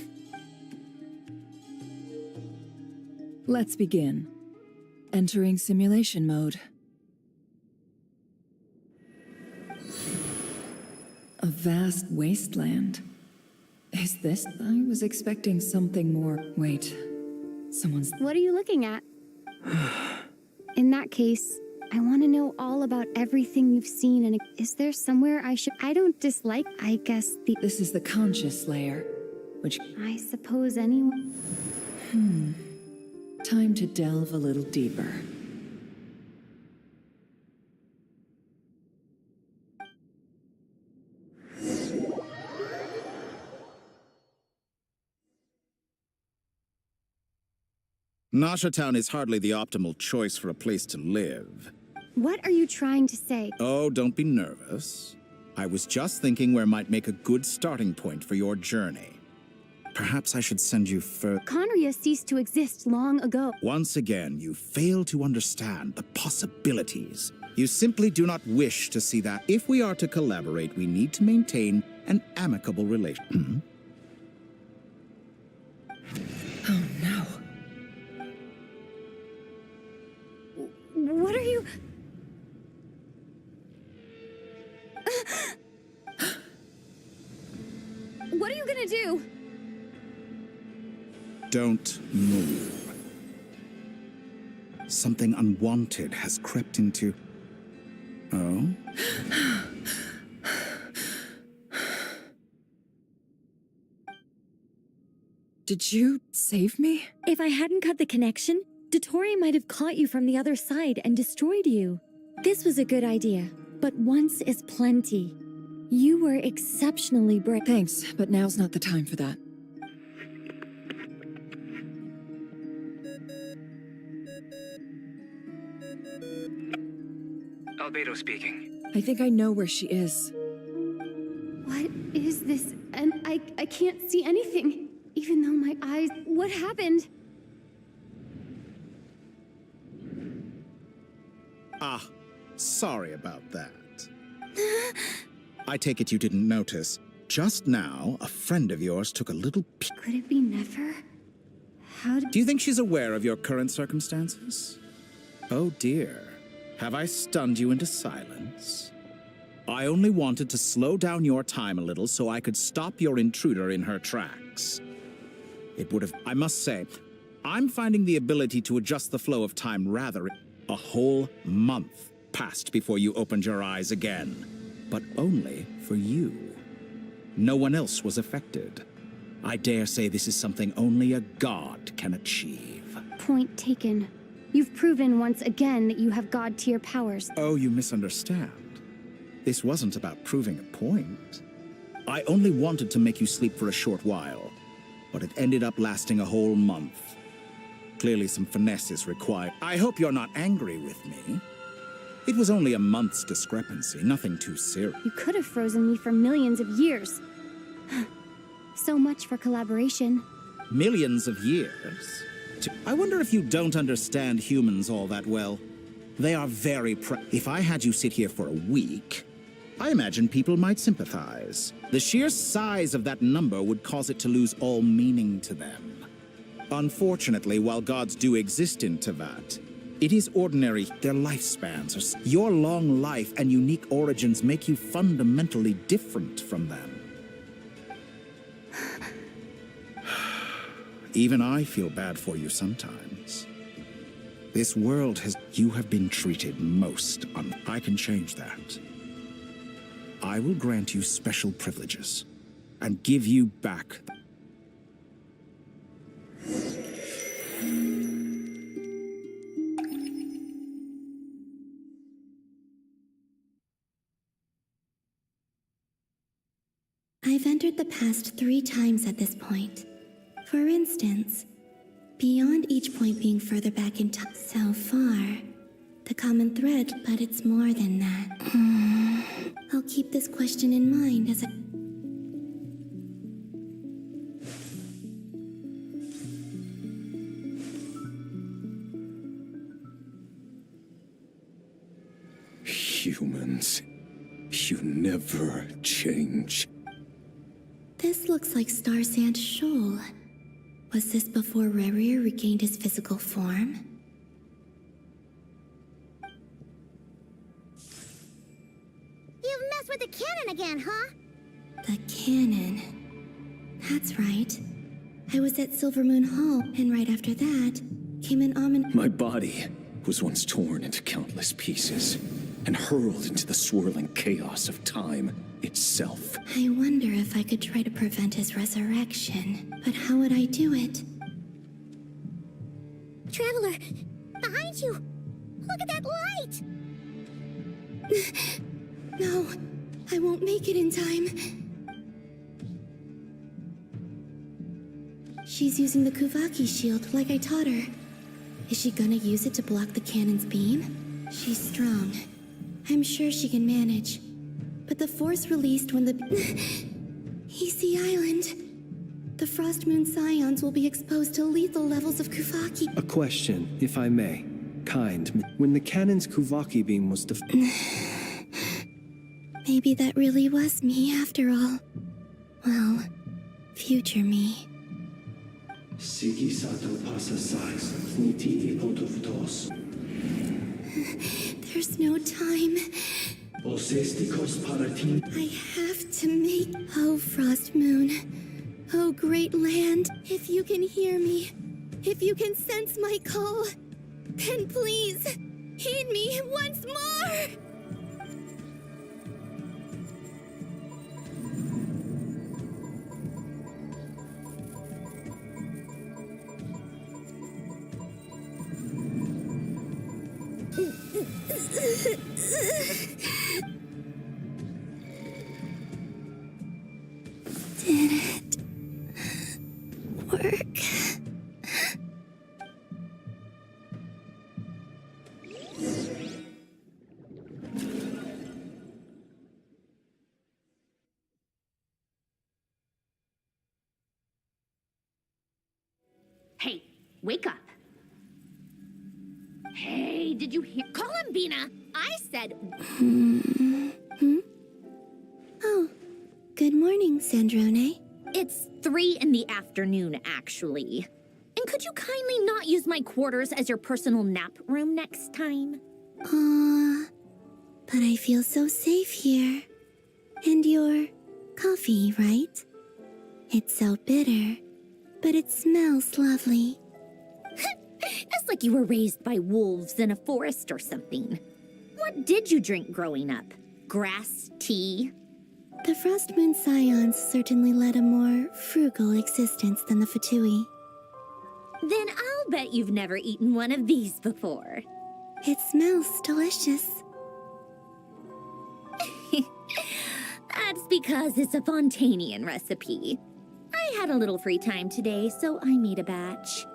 Let's begin. Entering simulation mode. A vast wasteland. Is this? I was expecting something more. Wait. Someone's. What are you looking at? In that case, I want to know all about everything you've seen, and is there somewhere I should... I don't dislike, I guess, the... This is the conscious layer, which... I suppose anyone... Time to delve a little deeper. Nasha Town is hardly the optimal choice for a place to live. What are you trying to say? Oh, don't be nervous. I was just thinking where might make a good starting point for your journey. Perhaps I should send you further. Conria ceased to exist long ago. Once again, you fail to understand the possibilities. You simply do not wish to see that. If we are to collaborate, we need to maintain an amicable relation. Oh no. What are you... What are you gonna do? Don't move. Something unwanted has crept into... Oh? Did you save me? If I hadn't cut the connection, Dottore might have caught you from the other side and destroyed you. This was a good idea, but once is plenty. You were exceptionally brave. Thanks, but now's not the time for that. Albedo speaking. I think I know where she is. What is this? And I can't see anything, even though my eyes... What happened? Ah, sorry about that. I take it you didn't notice. Just now, a friend of yours took a little peek. Could it be Nefer? How did... Do you think she's aware of your current circumstances? Oh dear. Have I stunned you into silence? I only wanted to slow down your time a little so I could stop your intruder in her tracks. It would have... I must say, I'm finding the ability to adjust the flow of time rather... A whole month passed before you opened your eyes again. But only for you. No one else was affected. I dare say this is something only a god can achieve. Point taken. You've proven once again that you have god-tier powers. Oh, you misunderstand. This wasn't about proving a point. I only wanted to make you sleep for a short while, but it ended up lasting a whole month. Clearly some finesse is required. I hope you're not angry with me. It was only a month's discrepancy, nothing too serious. You could have frozen me for millions of years. So much for collaboration. Millions of years? I wonder if you don't understand humans all that well. They are very If I had you sit here for a week, I imagine people might sympathize. The sheer size of that number would cause it to lose all meaning to them. Unfortunately, while gods do exist in Tevat, it is ordinary. Their lifespans are... Your long life and unique origins make you fundamentally different from them. Even I feel bad for you sometimes. This world has... You have been treated most I can change that. I will grant you special privileges and give you back... I've I've entered the past 3 times at this point. For instance, beyond each point being further back in time. So far, the common thread, but it's more than that. I'll keep this question in mind as I... Humans, you never change. This looks like Star Sand Shoal. Was this before Rerir regained his physical form? You've messed with the cannon again, huh? The cannon. That's right. I was at Silver Moon Hall, and right after that, came an ominous... My body was once torn into countless pieces and hurled into the swirling chaos of time itself. I wonder if I could try to prevent his resurrection. But how would I do it? Traveler, behind you! Look at that light! No, I won't make it in time. She's using the Kuvaki shield like I taught her. Is she gonna use it to block the cannon's beam? She's strong. I'm sure she can manage. But the force released when the... Easy Island. The Frost Moon Scions will be exposed to lethal levels of Kuvaki. A question, if I may. Kind, when the cannon's Kuvaki beam was Maybe that really was me after all. Well, future me. There's no time. I have to make... Oh, Frost Moon. Oh, great land. If you can hear me, if you can sense my call, then please, heed me once more! Did it work? Hey, wake up. Hey, did you hear? Call him, Bina! I said... Oh, good morning, Sandrone. It's 3 in the afternoon, actually. And could you kindly not use my quarters as your personal nap room next time? But I feel so safe here. And your coffee, right? It's so bitter, but it smells lovely. That's like you were raised by wolves in a forest or something. What did you drink growing up? Grass tea? The Frost Moon Scions certainly led a more frugal existence than the Fatui. Then I'll bet you've never eaten one of these before. It smells delicious. That's because it's a Fontanian recipe. I had a little free time today, so I made a batch.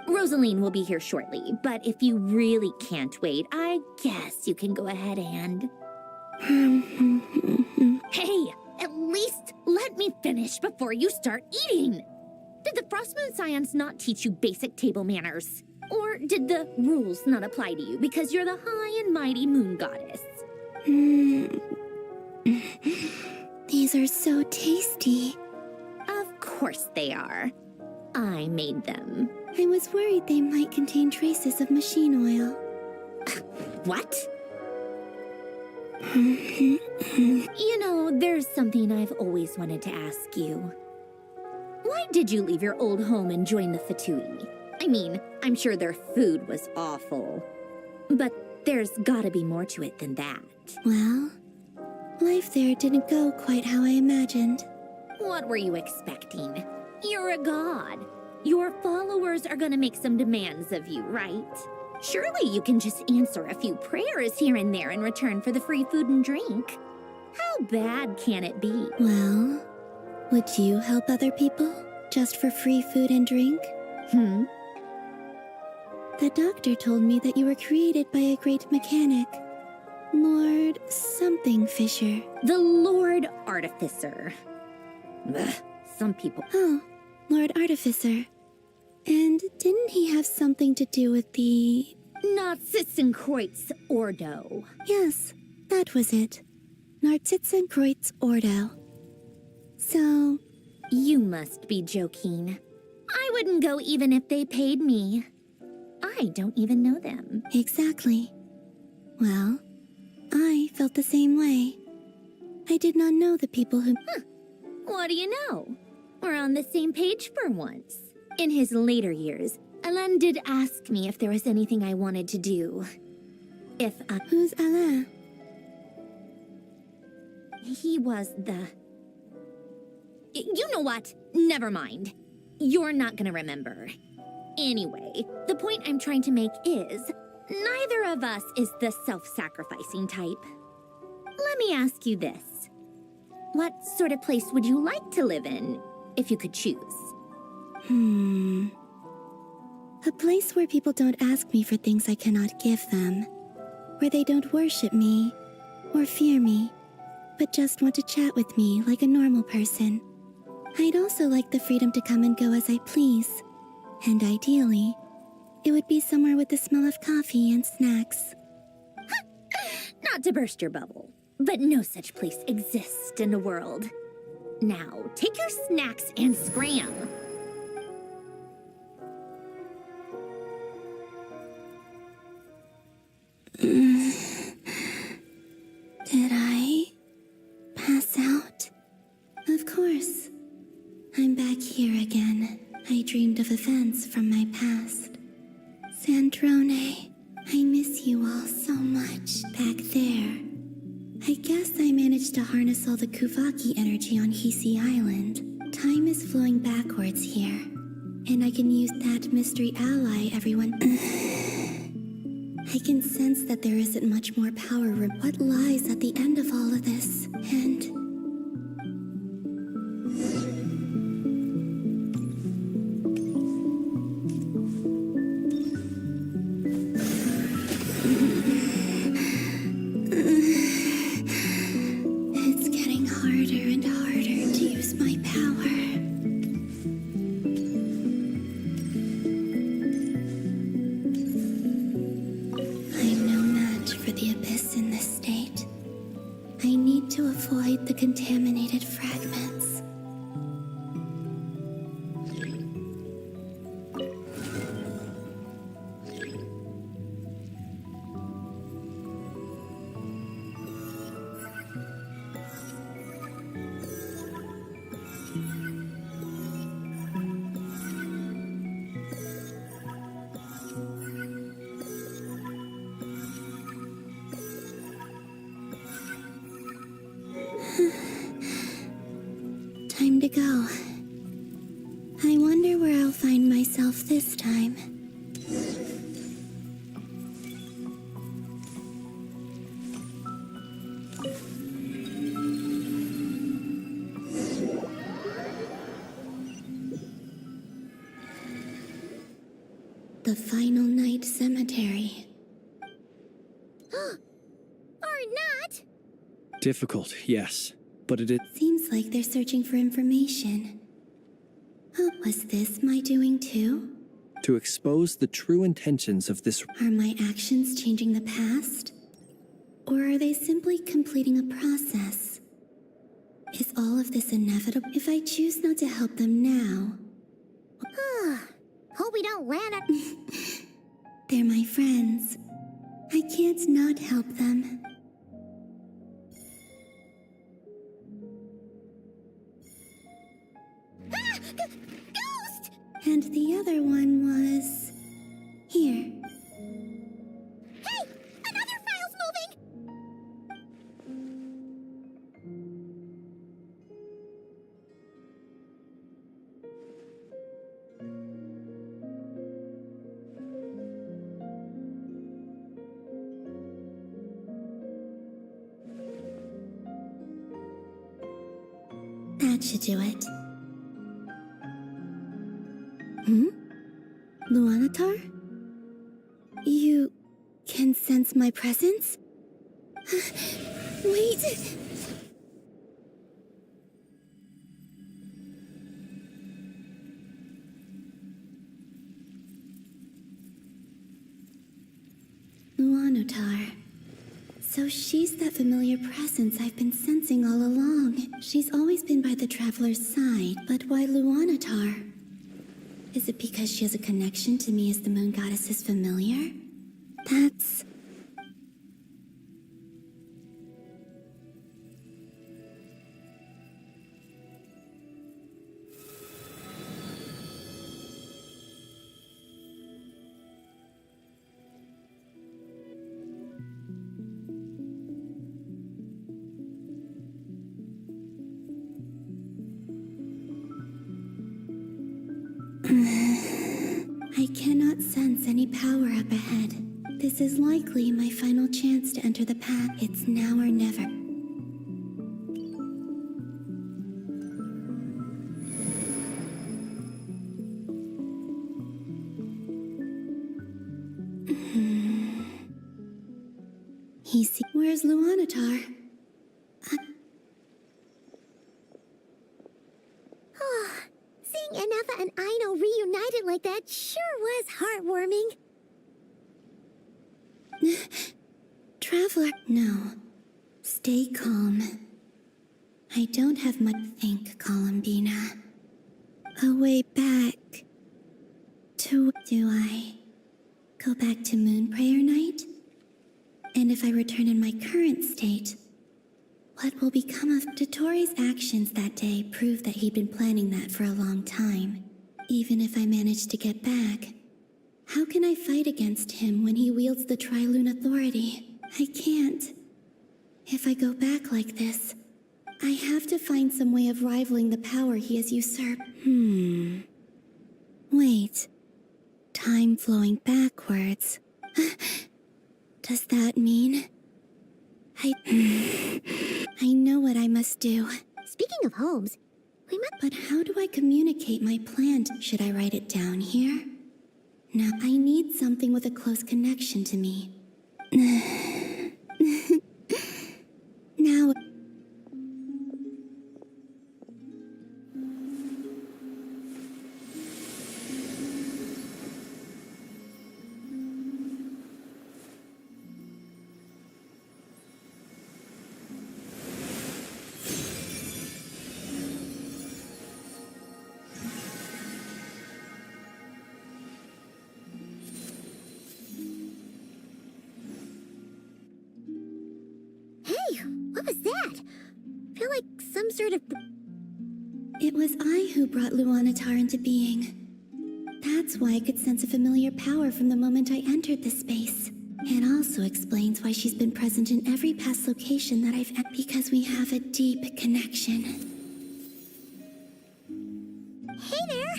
Rosaline will be here shortly, but if you really can't wait, I guess you can go ahead and... Hey, at least let me finish before you start eating! Did the Frost Moon Scions not teach you basic table manners? Or did the rules not apply to you because you're the high and mighty moon goddess? These are so tasty. Of course they are. I made them. I was worried they might contain traces of machine oil. What? You know, there's something I've always wanted to ask you. Why did you leave your old home and join the Fatui? I mean, I'm sure their food was awful. But there's gotta be more to it than that. Well, life there didn't go quite how I imagined. What were you expecting? You're a god. Your followers are gonna make some demands of you, right? Surely you can just answer a few prayers here and there in return for the free food and drink. How bad can it be? Well, Would you help other people just for free food and drink? The doctor told me that you were created by a great mechanic, Lord something Fisher. The Lord Artificer. Ugh, some people. Oh, Lord Artificer. And didn't he have something to do with the... Narzissenkreuz Ordo. Yes, that was it. Narzissenkreuz Ordo. So... You must be joking. I wouldn't go even if they paid me. I don't even know them. Exactly. Well, I felt the same way. I did not know the people who... What do you know? We're on the same page for once. In his later years, Alain did ask me if there was anything I wanted to do. If I... Who's Alain? He was the... You know what? Never mind. You're not gonna remember. Anyway, the point I'm trying to make is, neither of us is the self-sacrificing type. Let me ask you this. What sort of place would you like to live in, if you could choose? A place where people don't ask me for things I cannot give them. Where they don't worship me, or fear me, but just want to chat with me like a normal person. I'd also like the freedom to come and go as I please. And ideally, it would be somewhere with the smell of coffee and snacks. Not to burst your bubble, but no such place exists in the world. Now, take your snacks and scram. Did I pass out? Of course. I'm back here again. I dreamed of events from my past. Sandrone, I miss you all so much back there. I guess I managed to harness all the Kuvaki energy on Hisi Island. Time is flowing backwards here, and I can use that mystery ally everyone... I can sense that there isn't much more power in what lies at the end of all of this, and... It's getting harder and harder to use my power. I'm no match for the Abyss in this state. I need to avoid the contaminated fragments. Time to go. I wonder where I'll find myself this time. The Final Night Cemetery. Or not! Difficult, yes, but it is. Seems like they're searching for information. Oh, was this my doing too? To expose the true intentions of this. Are my actions changing the past? Or are they simply completing a process? Is all of this inevitable? If I choose not to help them now... Hope we don't land at... They're my friends. I can't not help them. Ghost! And the other one was... here. Hey! Another file's moving! That should do it. Hmm? Luanatar? You can sense my presence? Wait! Luanatar. So she's that familiar presence I've been sensing all along. She's always been by the Traveler's side, but why Luanatar? Is it because she has a connection to me as the Moon Goddess's familiar? That's... I cannot sense any power up ahead. This is likely my final chance to enter the path. It's now or never. Where's Luanatar? Seeing Enefa and Aino reunited like that sure was heartwarming. Traveler, no. Stay calm. I don't have much to think, Columbina. A way back to... Do I go back to Moon Prayer Night? And if I return in my current state, what will become of... Dotori's actions that day prove that he'd been planning that for a long time. Even if I manage to get back, how can I fight against him when he wields the Tri-Lune Authority? I can't. If I go back like this, I have to find some way of rivaling the power he has usurped. Wait. Time flowing backwards. Does that mean... I know what I must do. Speaking of homes, we must... But how do I communicate my plan? Should I write it down here? No, I need something with a close connection to me. Now... What was that? I feel like some sort of... It was I who brought Luanatar into being. That's why I could sense a familiar power from the moment I entered this space. It also explains why she's been present in every past location that I've at, because we have a deep connection. Hey there!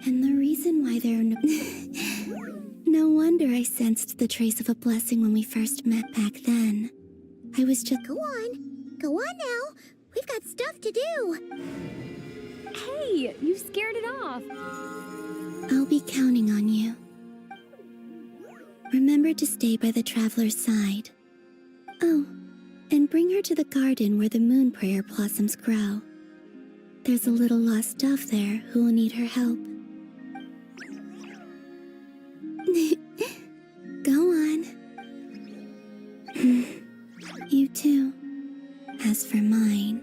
And the reason why there are no... No wonder I sensed the trace of a blessing when we first met back then. I was just... Go on now. We've got stuff to do. Hey, you scared it off. I'll be counting on you. Remember to stay by the Traveler's side. Oh, and bring her to the garden where the Moon Prayer blossoms grow. There's a little lost dove there who will need her help. Go on. You too. As for mine...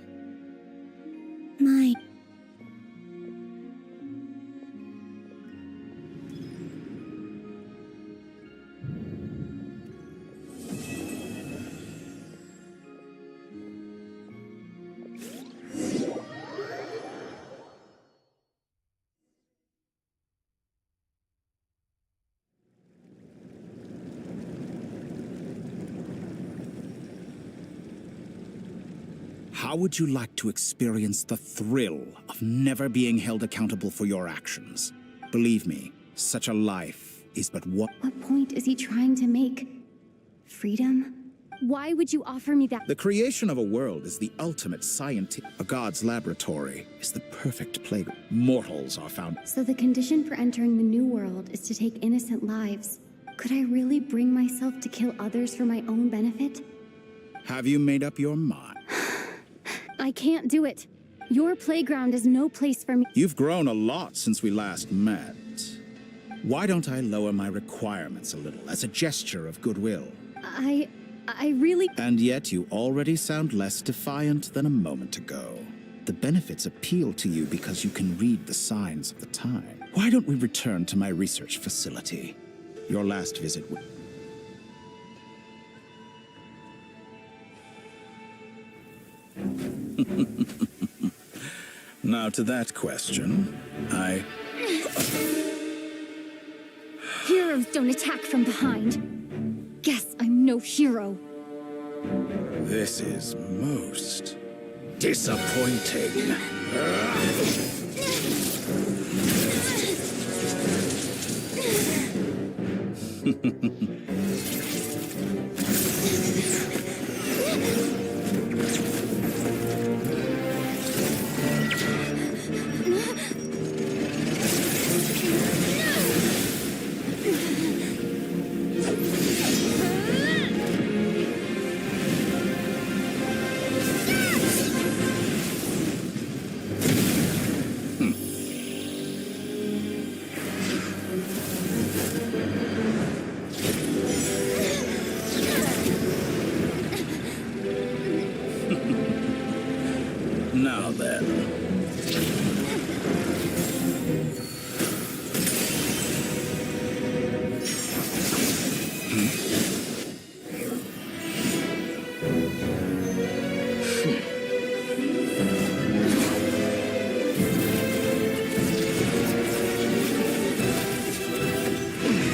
How would you like to experience the thrill of never being held accountable for your actions? Believe me, such a life is but what... What point is he trying to make? Freedom? Why would you offer me that? The creation of a world is the ultimate scientific. A god's laboratory is the perfect playground. Mortals are found. So the condition for entering the new world is to take innocent lives. Could I really bring myself to kill others for my own benefit? Have you made up your mind? I can't do it. Your playground is no place for me. You've grown a lot since we last met. Why don't I lower my requirements a little as a gesture of goodwill? I really... And yet you already sound less defiant than a moment ago. The benefits appeal to you because you can read the signs of the time. Why don't we return to my research facility? Your last visit... Now to that question, Heroes don't attack from behind. Guess I'm no hero. This is most disappointing. Now then.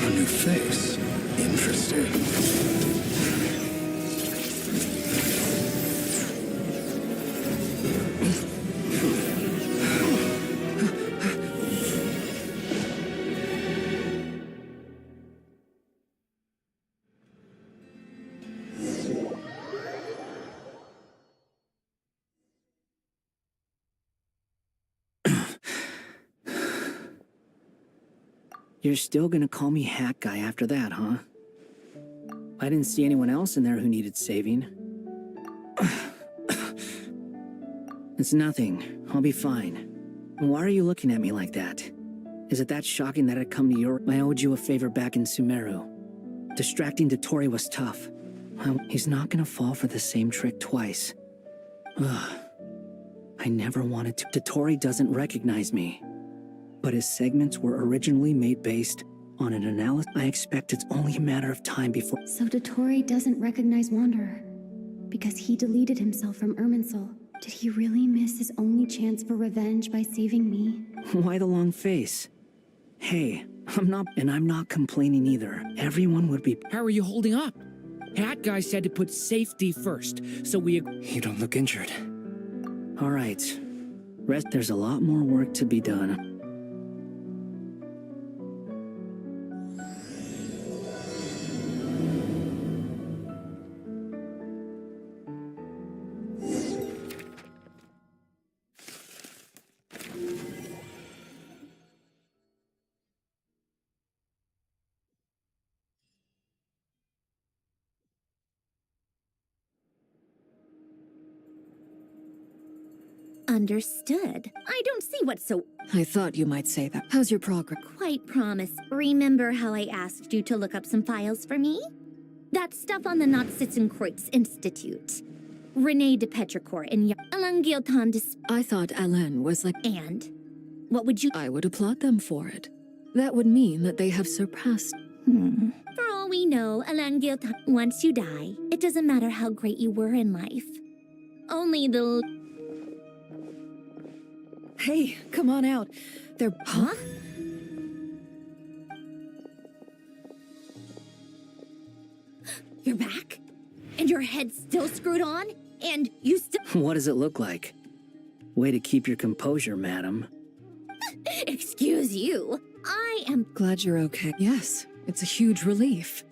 A new face. Interesting. You're still gonna call me Hack Guy after that, huh? I didn't see anyone else in there who needed saving. It's nothing. I'll be fine. Why are you looking at me like that? Is it that shocking that I'd come to your... I owed you a favor back in Sumeru. Distracting Dotori was tough. Well, he's not gonna fall for the same trick twice. Ugh. I never wanted to... Dotori doesn't recognize me. But his segments were originally made based on an analysis. I expect it's only a matter of time before... So Dotori doesn't recognize Wanderer because he deleted himself from Irminsul. Did he really miss his only chance for revenge by saving me? Why the long face? Hey, I'm not complaining either. Everyone would be... How are you holding up? Hat Guy said to put safety first, so we... You don't look injured. All right. Rest. There's a lot more work to be done. Understood. I don't see what's so... I thought you might say that. How's your progress? Quite promise. Remember how I asked you to look up some files for me? That stuff on the Nazi-Kreuz Institute. René de Petrichor and Alain Guillotin de... I thought Alain was like... And? What would you... I would applaud them for it. That would mean that they have surpassed... For all we know, Alain Guillotin, once you die, it doesn't matter how great you were in life. Only the... Hey, come on out. They're... Huh? You're back? And your head's still screwed on? And you still... What does it look like? Way to keep your composure, madam. Excuse you. I am... Glad you're okay. Yes, it's a huge relief.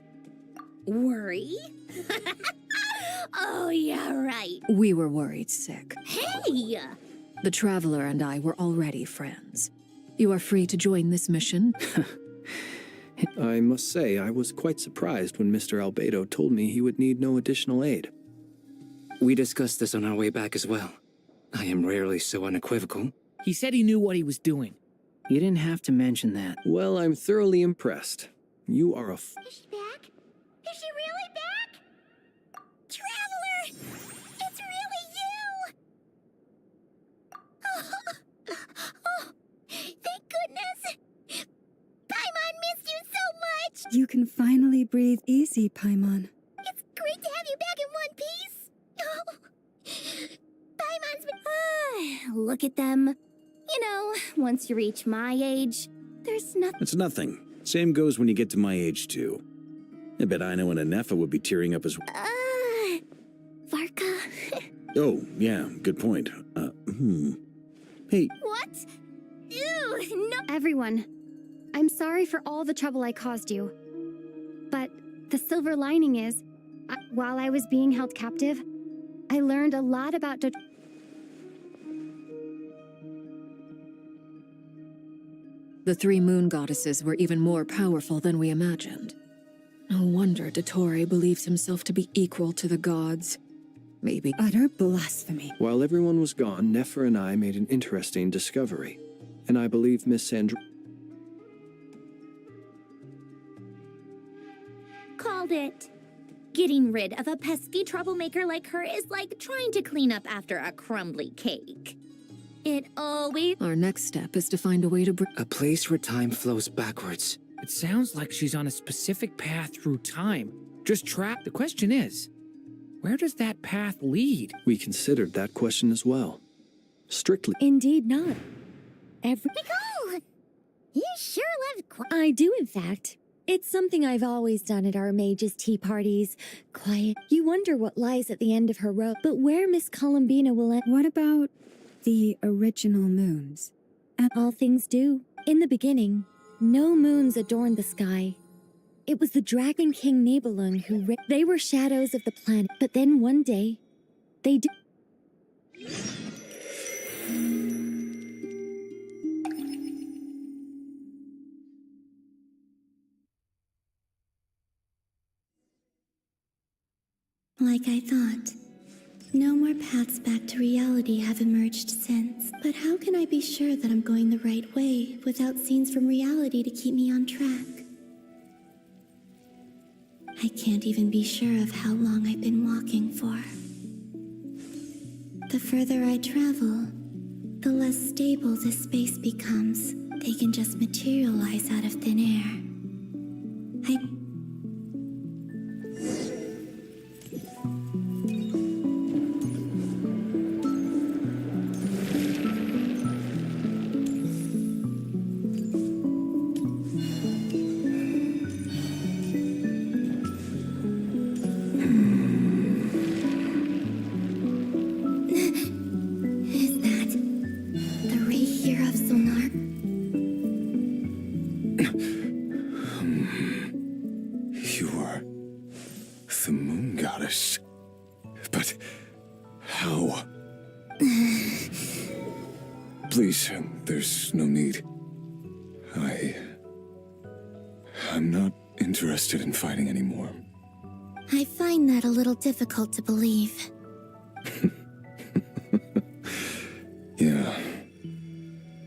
Worry? Oh, yeah, right. We were worried sick. Hey! The Traveler and I were already friends. You are free to join this mission. I must say, I was quite surprised when Mr. Albedo told me he would need no additional aid. We discussed this on our way back as well. I am rarely so unequivocal. He said he knew what he was doing. You didn't have to mention that. Well, I'm thoroughly impressed. You are a Is she back? Is she really back? Traveler! It's really you! Oh, thank goodness! Paimon missed you so much! You can finally breathe easy, Paimon. It's great to have you back in one piece! Oh, Paimon's been... look at them. You know, once you reach my age, there's nothing... It's nothing. Same goes when you get to my age, too. I bet Ino and Anefa would be tearing up as well. Varka? Oh, yeah, good point. Hey. What? Ew, no... Everyone, I'm sorry for all the trouble I caused you. But the silver lining is, while I was being held captive, I learned a lot about The 3 moon goddesses were even more powerful than we imagined. No wonder Dottore believes himself to be equal to the gods. Maybe utter blasphemy. While everyone was gone, Nefer and I made an interesting discovery. And I believe Miss Sandra... Called it. Getting rid of a pesky troublemaker like her is like trying to clean up after a crumbly cake. It always... Our next step is to find a way to A place where time flows backwards. It sounds like she's on a specific path through time. Just trapped. The question is, where does that path lead? We considered that question as well. Strictly. Indeed not. Nicole! You sure loved I do, in fact. It's something I've always done at our mages' tea parties. Quiet. You wonder what lies at the end of her road, but where Miss Columbina will end. What about the original moons? All things do. In the beginning, no moons adorned the sky. It was the Dragon King Nibelung who they were shadows of the planet, but then one day, they did. Like I thought. No more paths back to reality have emerged since. But how can I be sure that I'm going the right way without scenes from reality to keep me on track? I can't even be sure of how long I've been walking for. The further I travel, the less stable this space becomes. They can just materialize out of thin air. Please, there's no need. I'm not interested in fighting anymore. I find that a little difficult to believe. Yeah.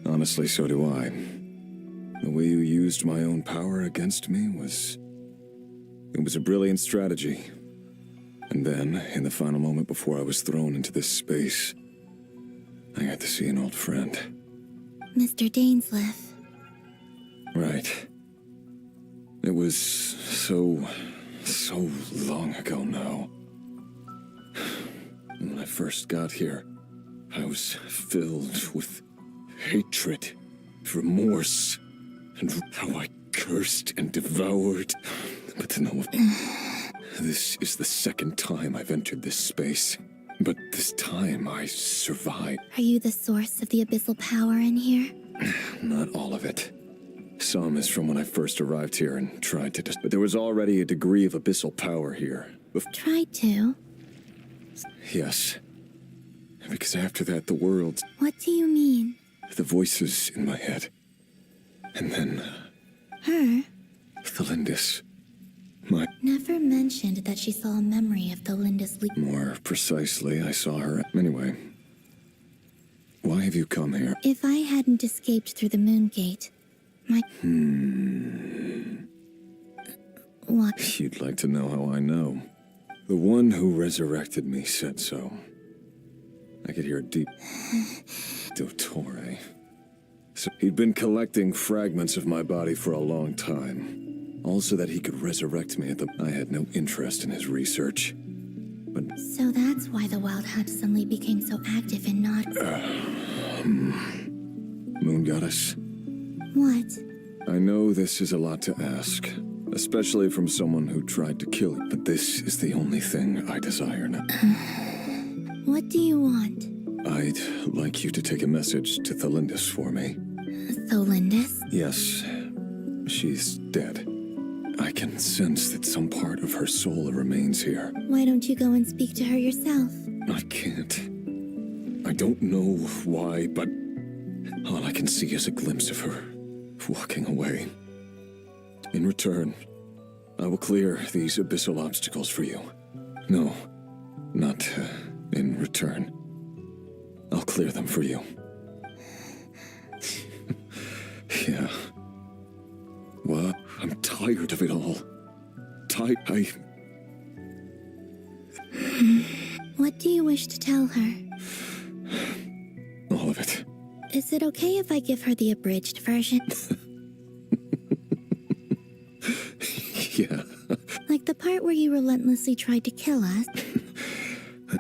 Honestly, so do I. The way you used my own power against me was... It was a brilliant strategy. And then, in the final moment before I was thrown into this space, I got to see an old friend. Mr. Dainsleif. Right. It was so long ago now. When I first got here, I was filled with hatred, remorse, and how I cursed and devoured. But no, this is the second time I've entered this space. But this time I survived. Are you the source of the abyssal power in here? Not all of it. Some is from when I first arrived here and tried to but there was already a degree of abyssal power here. Tried to? Yes. Because after that, the world, What do you mean? the voices in my head. And then, Her? Thelindis. My... Never mentioned that she saw a memory of the Lindis leak. More precisely, I saw her... Anyway. Why have you come here? If I hadn't escaped through the moon gate, my... What? You'd like to know how I know. The one who resurrected me said so. I could hear a deep... Dottore. So he'd been collecting fragments of my body for a long time. Also that he could resurrect me at the... I had no interest in his research. But... So that's why the Wild Hunt suddenly became so active and not... Moon Goddess. What? I know this is a lot to ask. Especially from someone who tried to kill it. But this is the only thing I desire now. What do you want? I'd like you to take a message to Thelindis for me. Thelindis? Yes. She's dead. I can sense that some part of her soul remains here. Why don't you go and speak to her yourself? I can't. I don't know why, but all I can see is a glimpse of her walking away. In return, I will clear these abyssal obstacles for you. No, not in return. I'll clear them for you. Yeah. What? I'm tired of it all. What do you wish to tell her? All of it. Is it okay if I give her the abridged version? Yeah. Like the part where you relentlessly tried to kill us?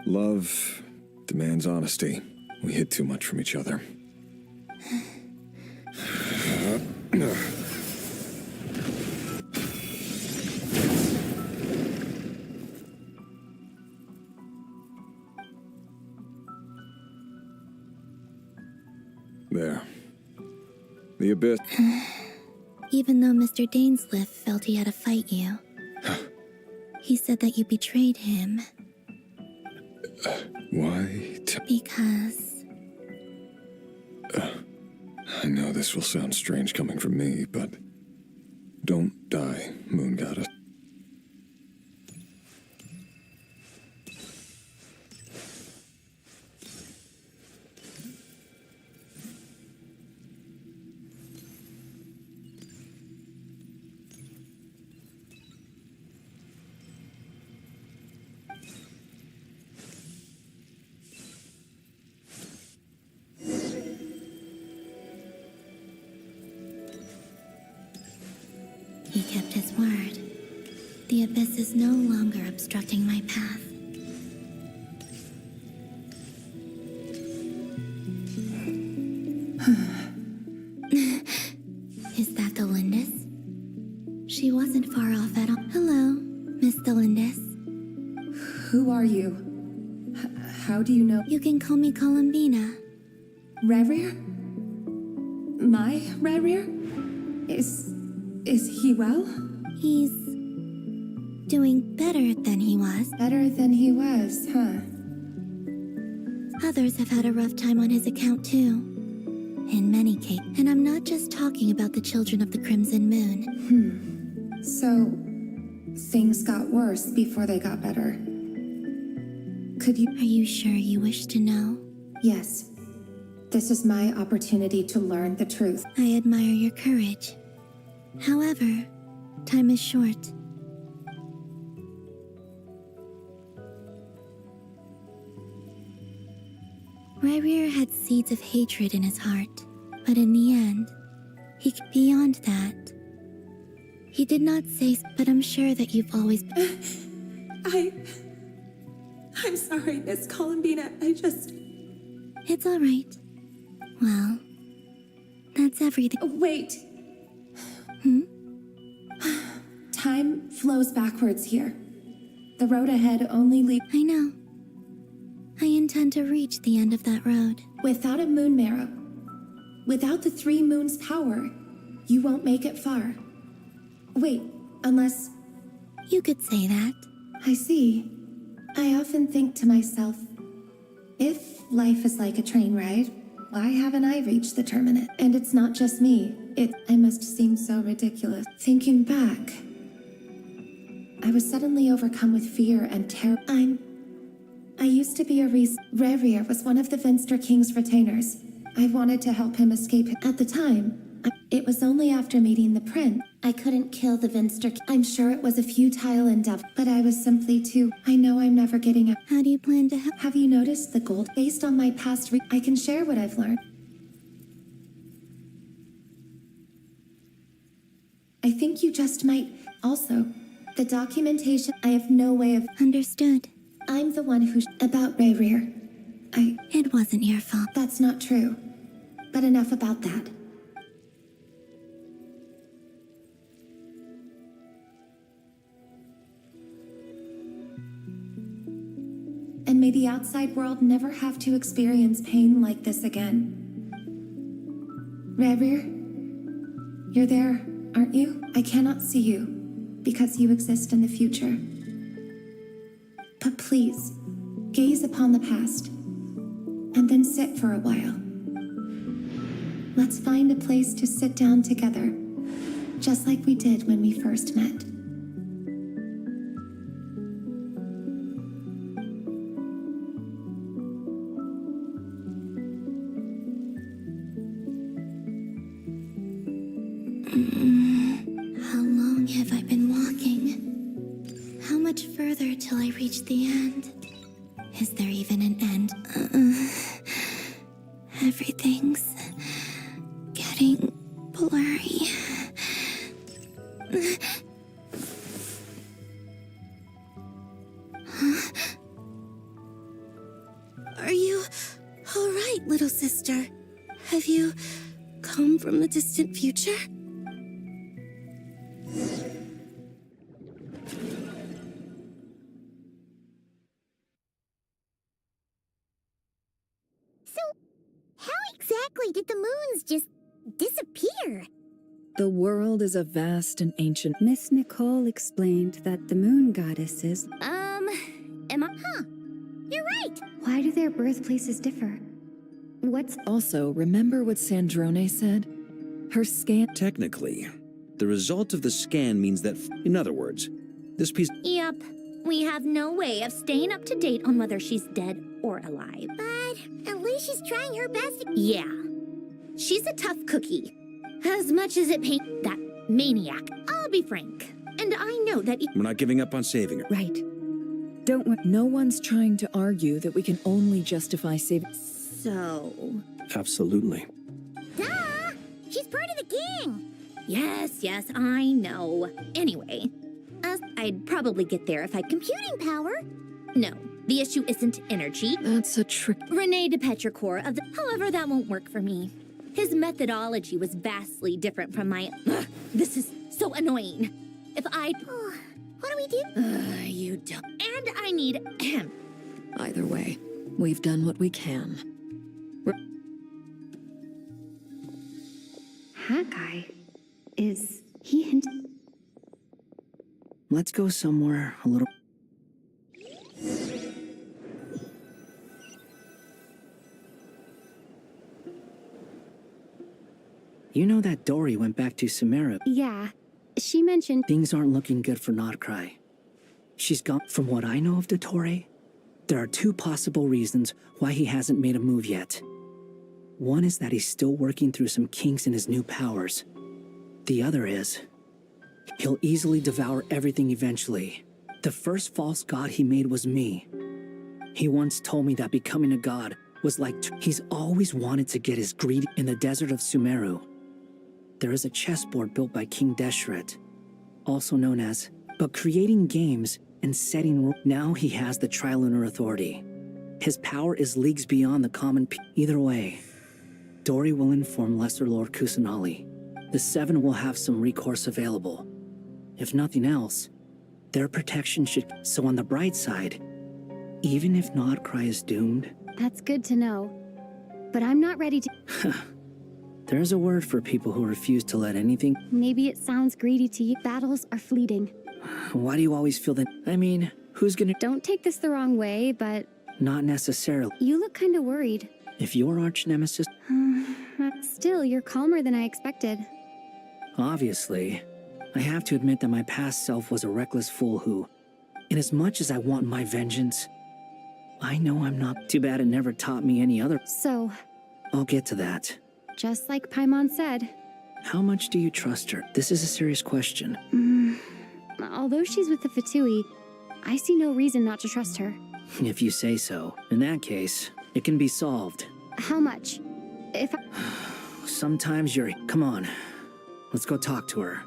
Love demands honesty. We hid too much from each other. There. The abyss. Even though Mr. Dainsliff felt he had to fight you. He said that you betrayed him. Why? Because... I know this will sound strange coming from me, but... Don't die, Moon Goddess. He kept his word. The abyss is no longer obstructing my path. Is that the Lindis? She wasn't far off at all. Hello, Miss Thelindis. Who are you? How do you know? You can call me Columbina. Rerir? My Rerir? Is he well? He's doing better than he was. Better than he was, huh? Others have had a rough time on his account too. In many cases. And I'm not just talking about the children of the Crimson Moon. So, things got worse before they got better. Could you... Are you sure you wish to know? Yes. This is my opportunity to learn the truth. I admire your courage. However, time is short. Rerir had seeds of hatred in his heart, but in the end, beyond that. He did not say, but I'm sure that you've always... I'm sorry, Miss Columbina, It's all right. Well, that's everything. Wait. Time flows backwards here. The road ahead only leads... I know. I intend to reach the end of that road. Without a moon marrow, without the 3 moons' power, you won't make it far. Wait, unless... You could say that. I see. I often think to myself, if life is like a train ride, why haven't I reached the terminus? And it's not just me. I must seem so ridiculous. Thinking back, I was suddenly overcome with fear and terror. I used to be a Rerir was one of the Vinster King's retainers. I wanted to help him escape. At the time, it was only after meeting the prince. I couldn't kill the Vinster. I'm sure it was a futile endeavor, but I was simply too. I know I'm never getting up. How do you plan to help? Have you noticed the gold? Based on my past, I can share what I've learned. I think you just might. Also, the documentation. I have no way of. Understood. I'm the one who. About Rerir. It wasn't your fault. That's not true. But enough about that. And may the outside world never have to experience pain like this again. Rerir, you're there, aren't you? I cannot see you, because you exist in the future. But please, gaze upon the past, and then sit for a while. Let's find a place to sit down together, just like we did when we first met. How long have I been walking? How much further till I reach the end? Is there even an end? Everything's getting blurry. Huh? Are you all right, little sister? Have you come from the distant future? Exactly did the moons just disappear? The world is a vast and ancient... Miss Nicole explained that the moon goddesses... Am I? Huh. You're right. Why do their birthplaces differ? What's... Also, remember what Sandrone said? Her scan... Technically, the result of the scan means that... In other words, this piece... Yep. We have no way of staying up to date on whether she's dead or alive. But at least she's trying her best. Yeah. She's a tough cookie. As much as it pains that maniac, I'll be frank. And I know that... We're not giving up on saving her. Right. Don't worry. No one's trying to argue that we can only justify saving... So... Absolutely. Duh! She's part of the king! Yes, I know. Anyway... I'd probably get there if I had computing power. No, the issue isn't energy. That's a trick. Rene de Petrichor of the... However, that won't work for me. His methodology was vastly different from my... This is so annoying. If I... what do we do? You don't... And I need... Either way, we've done what we can. Hawkeye? Is he hint... Let's go somewhere a little... You know that Dory went back to Sumeru. Yeah. She mentioned... Things aren't looking good for Nodcry. She's gone. From what I know of Dottore, there are two possible reasons why he hasn't made a move yet. One is that he's still working through some kinks in his new powers. The other is... he'll easily devour everything eventually. The first false god he made was me. He once told me that becoming a god was like... He's always wanted to get his greed in the desert of Sumeru. There is a chessboard built by King Deshret, also known as... But creating games and setting... Now he has the Trilunar Authority. His power is leagues beyond the common... Either way, Dory will inform Lesser Lord Kusanali. The Seven will have some recourse available. If nothing else, their protection should... So on the bright side, even if Nodcry is doomed... That's good to know. But I'm not ready to... There's a word for people who refuse to let anything... Maybe it sounds greedy to you. Battles are fleeting. Why do you always feel that... I mean, Who's gonna— Don't take this the wrong way, but Not necessarily. you look kinda worried. If your arch nemesis— Still, you're calmer than I expected. Obviously, I have to admit that my past self was a reckless fool who, inasmuch as I want my vengeance, I know I'm not— Too bad it never taught me any other— So, I'll get to that. just like Paimon said, How much do you trust her? This is a serious question. although she's with the Fatui, I see no reason not to trust her. If you say so. In that case, it can be solved. How much? If I— Sometimes, Yuri, come on. Let's go talk to her.